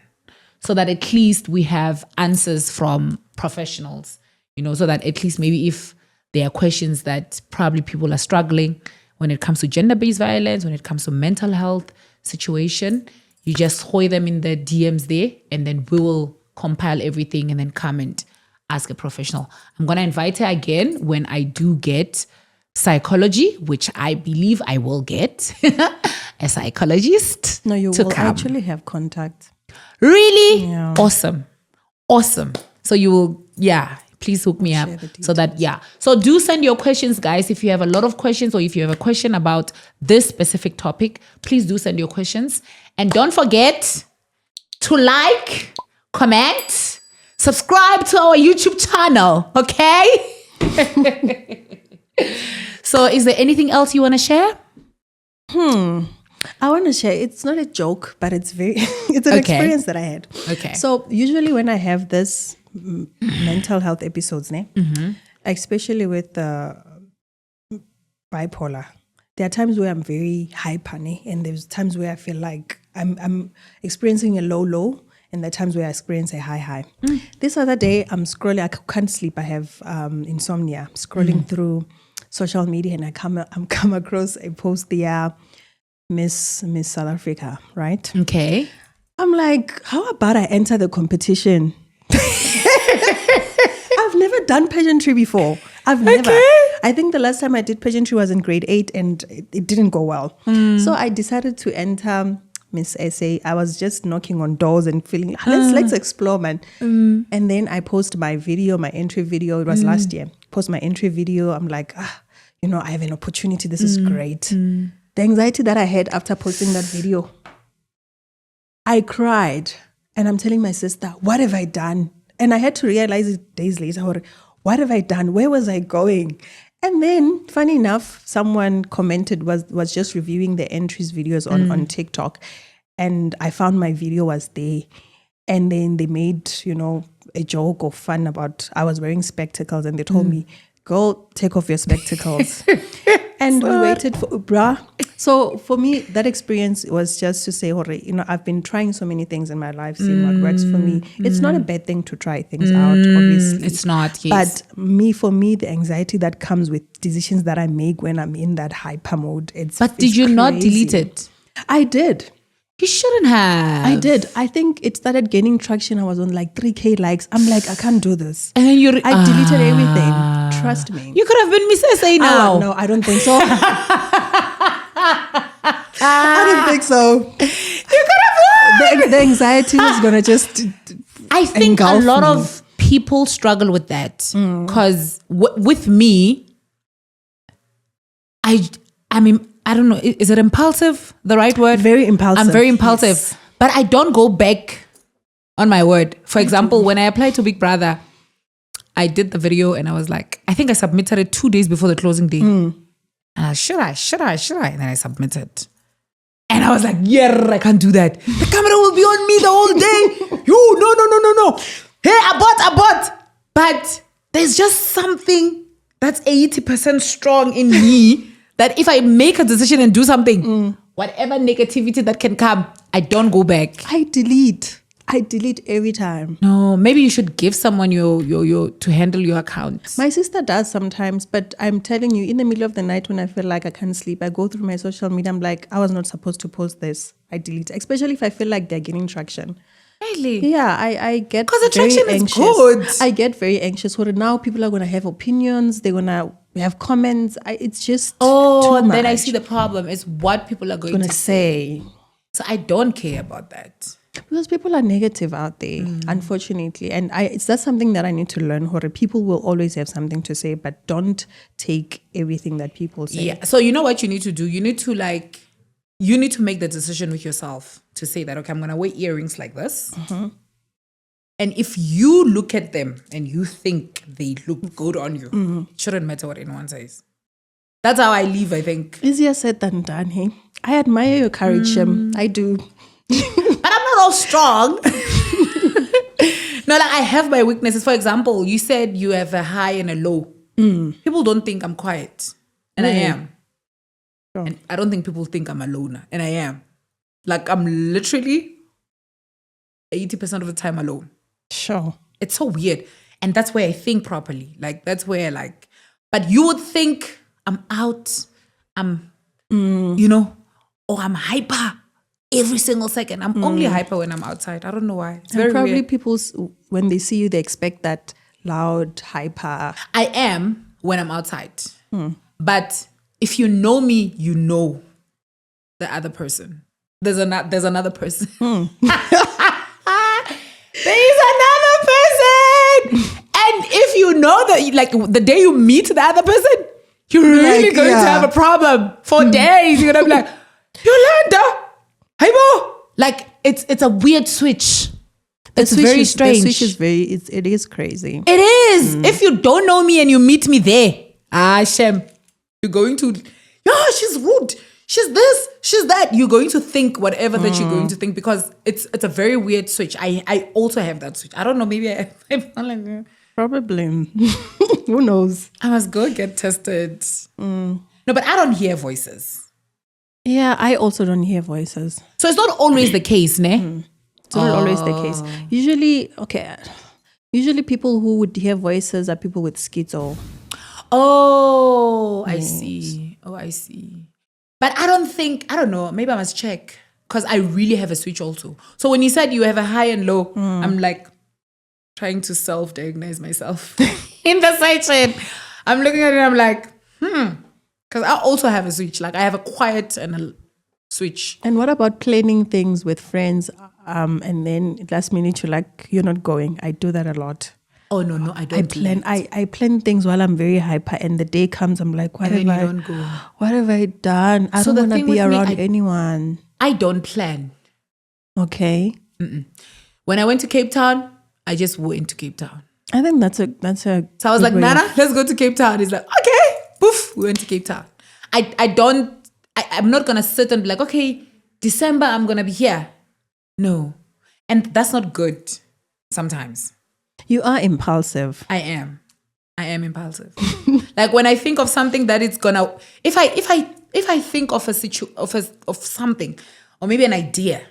so that at least we have answers from professionals, so that at least maybe if there are questions that probably people are struggling when it comes to gender-based violence, when it comes to mental health situation, you just hoy them in the DMs there, and then we will compile everything and then come and ask a professional. I'm going to invite her again when I do get psychology, which I believe I will get a psychologist. No, you will actually have contact. Really? Yeah. Awesome. So you will, please hook me up so that, So do send your questions, guys. If you have a lot of questions, or if you have a question about this specific topic, please do send your questions. And don't forget to like, comment, subscribe to our YouTube channel, okay? So is there anything else you want to share? I want to share. It's not a joke, but it's it's an experience that I had. Okay. So usually when I have this mental health episodes, especially with bipolar, there are times where I'm very hyper, and there's times where I feel like I'm experiencing a low, and there are times where I experience a high. This other day, I'm scrolling. I can't sleep. I have insomnia. I'm scrolling through social media, and I come across a post there, Miss South Africa, right? Okay. I'm like, how about I enter the competition? I've never done pageantry before. I've never. I think the last time I did pageantry was in grade 8, and it didn't go well. So I decided to enter Miss SA. I was just knocking on doors and feeling, let's explore, man. And then I posted my entry video. It was last year. post my entry video, I'm like, I have an opportunity. This is great. The anxiety that I had after posting that video, I cried. And I'm telling my sister, what have I done? And I had to realize it days later, what have I done? Where was I going? And then, funny enough, someone commented, was just reviewing the entries videos on TikTok. And I found my video was there. And then they made, a joke or fun about I was wearing spectacles. And they told me, go take off your spectacles. And we waited for Ubra. So for me, that experience was just to say, I've been trying so many things in my life, seeing what works for me. It's not a bad thing to try things out, obviously. It's not, yes. But for me, the anxiety that comes with decisions that I make when I'm in that hyper mode, But did you not delete it? I did. You shouldn't have. I did. I think it started gaining traction. I was on like 3K likes. I'm like, I can't do this. And then I deleted everything. Trust me. You could have been Miss SA now. No, I don't think so. I don't think so. You could have. The anxiety was going to just I think a lot of people struggle with that. Because with me, I mean, I don't know. Is it impulsive the right word? Very impulsive. I'm very impulsive. Yes. But I don't go back on my word. For example, when I applied to Big Brother, I did the video and I was like, I think I submitted it 2 days before the closing day. And should I? And then I submitted. And I was like, yeah, I can't do that. The camera will be on me the whole day. No. Hey, abort. But there's just something that's 80% strong in me that if I make a decision and do something, whatever negativity that can come, I don't go back. I delete every time. No, maybe you should give someone your to handle your account. My sister does sometimes, but I'm telling you, in the middle of the night when I feel like I can't sleep, I go through my social media. I'm like, I was not supposed to post this. I delete, especially if I feel like they're getting traction. Really? Yeah, I get because the traction very is good. I get very anxious. For now, people are going to have opinions. They're going to have comments. It's just too much. Then I see the problem is what people are going to say. So I don't care about that. Because people are negative out there, unfortunately. And that's something that I need to learn. People will always have something to say, but don't take everything that people say. Yeah. So you know what you need to do? You need to make the decision with yourself to say that, okay, I'm going to wear earrings like this. And if you look at them and you think they look good on you, it shouldn't matter what anyone says. That's how I live, I think. Easier said than done, hey? I admire your courage, Shem. I do. But I'm not all strong. No, like I have my weaknesses. For example, you said you have a high and a low. People don't think I'm quiet. And I am. Sure. And I don't think people think I'm a loner. And I am. Like I'm literally 80% of the time alone. Sure. It's so weird. And that's where I think properly. Like that's where but you would think I'm out. I'm, or I'm hyper every single second. I'm only hyper when I'm outside. I don't know why. It's very probably weird. people, when they see you, they expect that loud, hyper. I am when I'm outside. But if you know me, you know the other person. There's another person. There is another person. And if you know that, like the day you meet the other person, you're really going to have a problem for days. You're going to be like, Yolanda, hey bo. Like it's a weird switch. It's very strange. The switch is it is crazy. It is. If you don't know me and you meet me there, Shem, you're going to, she's rude. She's this, she's that. You're going to think whatever that you're going to think because it's a very weird switch. I also have that switch. I don't know. Maybe I'm probably. Who knows? I must go get tested. No, but I don't hear voices. Yeah, I also don't hear voices. So it's not always the case, ne? It's not always the case. Usually people who would hear voices are people with schizo. Oh, I see. But I don't know. Maybe I must check because I really have a switch also. So when you said you have a high and low, I'm like trying to self-diagnose myself in the section. I'm looking at it and I'm like, because I also have a switch. Like I have a quiet and a switch. And what about planning things with friends and then last minute you're like, you're not going? I do that a lot. Oh no, I don't I plan things while I'm very hyper, and the day comes, I'm like, what And then have you don't go. what have I done? I So don't the want to thing be with me, around anyone. I don't plan. Okay. When I went to Cape Town, I just went to Cape Town. I think that's a. So I was like, Nana, let's go to Cape Town. He's like, okay, poof, we went to Cape Town. I'm not gonna sit and be like, okay, December I'm gonna be here. No, and that's not good. Sometimes You are impulsive. I am impulsive. Like when I think of something that it's gonna, if I think of of something, or maybe an idea,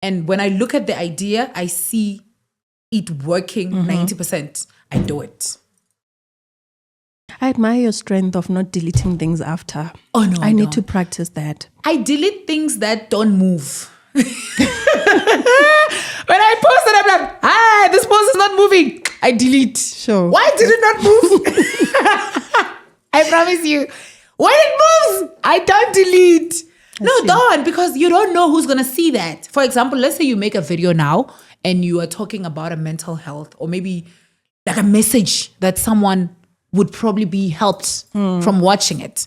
and when I look at the idea, I see it working 90%, I do it. I admire your strength of not deleting things after. Oh no, I need don't. to practice that. I delete things that don't move. When I post it, I'm like, this post is not moving. I delete. Sure. Why did it not move? I promise you. When it moves, I don't delete. Don't, because you don't know who's going to see that. For example, let's say you make a video now and you are talking about a mental health, or maybe like a message that someone would probably be helped from watching it.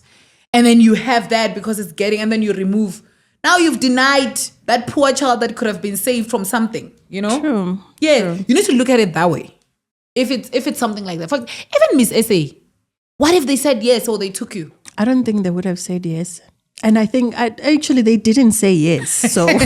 And then you have that because it's getting, and then you remove. Now you've denied that poor child that could have been saved from something, you know? True. Yeah, you need to look at it that way. If it's something like that. Even Miss Essay, what if they said yes or they took you? I don't think they would have said yes. And I think actually they didn't say yes. So where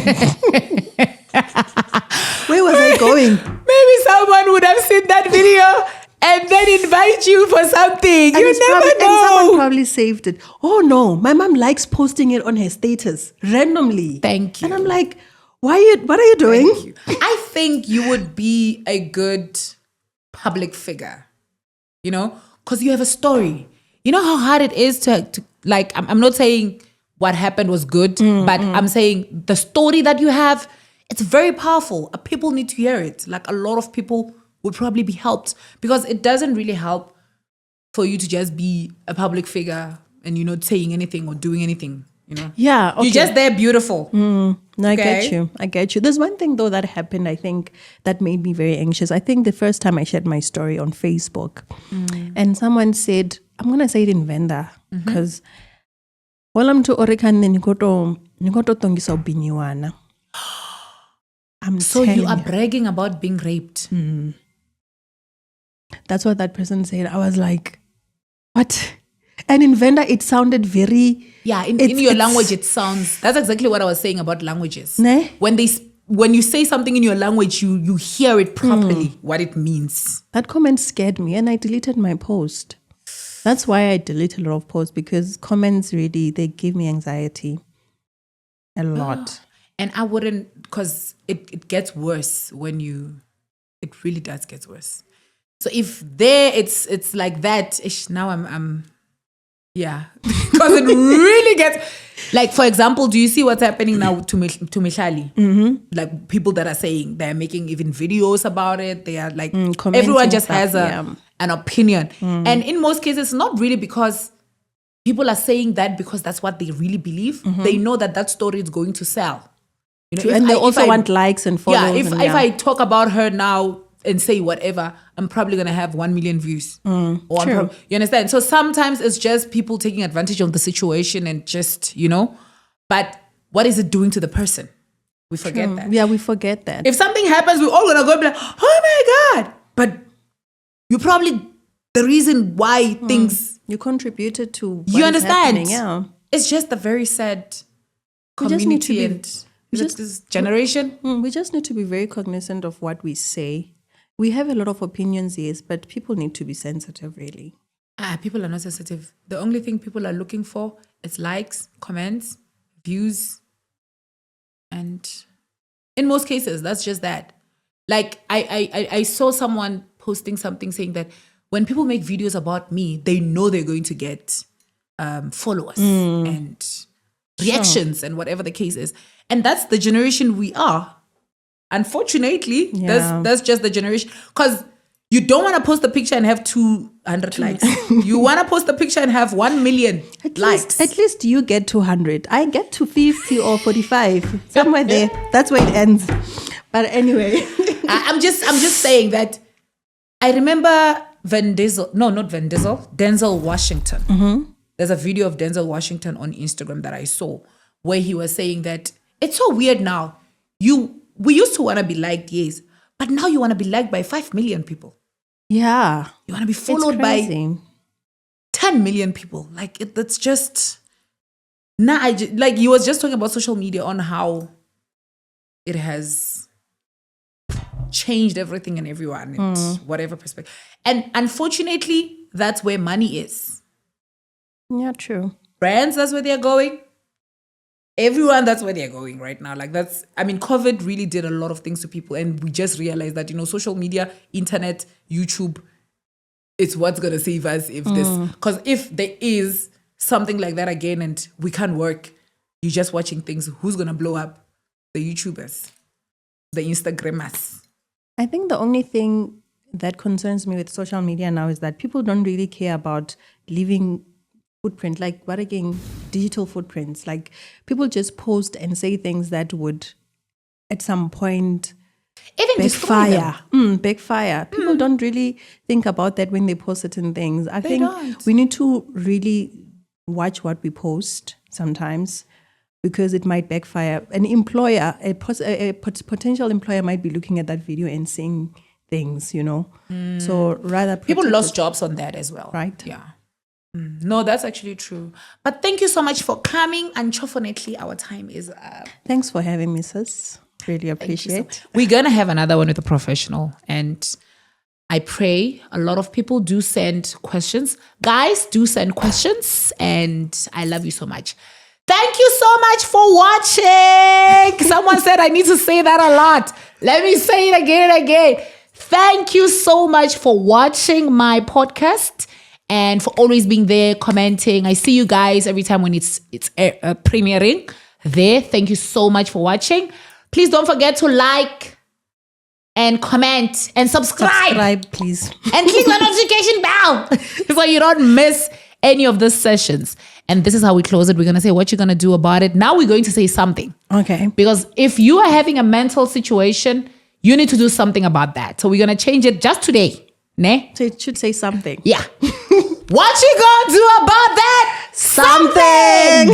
was I going? Maybe someone would have seen that video and then invite you for something. You never know. And someone probably saved it. Oh no, my mom likes posting it on her status randomly. Thank you. And I'm like, what are you doing? Thank you. I think you would be a good public figure, you know, because you have a story. You know how hard it is to like, I'm not saying what happened was good, but I'm saying the story that you have, it's very powerful. People need to hear it. Like a lot of people would probably be helped, because it doesn't really help for you to just be a public figure and you're not saying anything or doing anything, you know? Yeah. Okay. You're just there beautiful. No, I Okay. get you. There's one thing though that happened, I think, that made me very anxious. I think the first time I shared my story on Facebook and someone said, I'm going to say it in Venda, because I'm to Orekan nikoto tongisa ubiniwana. So you are bragging about being raped. That's what that person said. I was like, what? And in Venda, it sounded very... Yeah, in your language, it sounds... That's exactly what I was saying about languages. Ne? When you say something in your language, you hear it properly, what it means. That comment scared me and I deleted my post. That's why I delete a lot of posts, because comments really, they give me anxiety a lot. And I wouldn't, because it gets worse when it really does get worse. So if it's like that, now I'm yeah. Because it really gets, like, for example, do you see what's happening now to Mihlali? Like people that are saying, they're making even videos about it. They are like, everyone just has an opinion. And in most cases, not really because people are saying that because that's what they really believe. They know that story is going to sell. You know, and they also want likes and follows. Yeah, if I talk about her now and say whatever, I'm probably going to have 1 million views. True. You understand? So sometimes it's just people taking advantage of the situation and just, you know, but what is it doing to the person? We forget that. Yeah, we forget that. If something happens, we're all going to go and be like, oh my God. But you probably, the reason why things... You contributed to what you is understand? happening, yeah. It's just a very sad We just need to community be- and this generation. We just need to be very cognizant of what we say. We have a lot of opinions, yes, but people need to be sensitive, really. People are not sensitive. The only thing people are looking for is likes, comments, views. And in most cases, that's just that. Like, I saw someone posting something saying that when people make videos about me, they know they're going to get followers and reactions and whatever the case is. And that's the generation we are. Unfortunately, that's just the generation. Because you don't want to post a picture and have 200 likes. You want to post a picture and have 1 million likes. At least you get 200. I get to 50 or 45. Somewhere there. That's where it ends. But anyway. I'm just saying that I remember Denzel Washington. There's a video of Denzel Washington on Instagram that I saw where he was saying that it's so weird now. We used to want to be liked, yes, but now you want to be liked by 5 million people. Yeah. You want to be followed by 10 million people. Like that's just like he was just talking about social media on how it has changed everything and everyone and whatever perspective. And unfortunately, that's where money is. Yeah, true. Brands, that's where they're going. Everyone, that's where they're going right now. Like COVID really did a lot of things to people, and we just realized that, social media, internet, YouTube, it's what's going to save us because if there is something like that again and we can't work, you're just watching things, who's going to blow up? The YouTubers, the Instagrammers. I think the only thing that concerns me with social media now is that people don't really care about leaving footprint, like what again, digital footprints. Like people just post and say things that would at some point even backfire. Backfire. People don't really think about that when they post certain things. I think we need to really watch what we post sometimes, because it might backfire. An employer, a potential employer might be looking at that video and saying things, So rather people lost jobs on that as well. Right. Yeah. No, that's actually true. But thank you so much for coming. Unfortunately, our time is up. Thanks for having me, sis. Really appreciate. We're going to have another one with a professional. And I pray a lot of people do send questions. Guys, do send questions. And I love you so much. Thank you so much for watching. Someone said I need to say that a lot. Let me say it again and again. Thank you so much for watching my podcast and for always being there, commenting. I see you guys every time when it's premiering there. Thank you so much for watching. Please don't forget to like and comment and subscribe. Subscribe, please. And click the notification bell so you don't miss any of the sessions. And this is how we close it. We're going to say what you're going to do about it. Now we're going to say something. Okay. Because if you are having a mental situation, you need to do something about that. So we're going to change it just today. Ne? So it should say something. Yeah. What you gonna do about that? Something.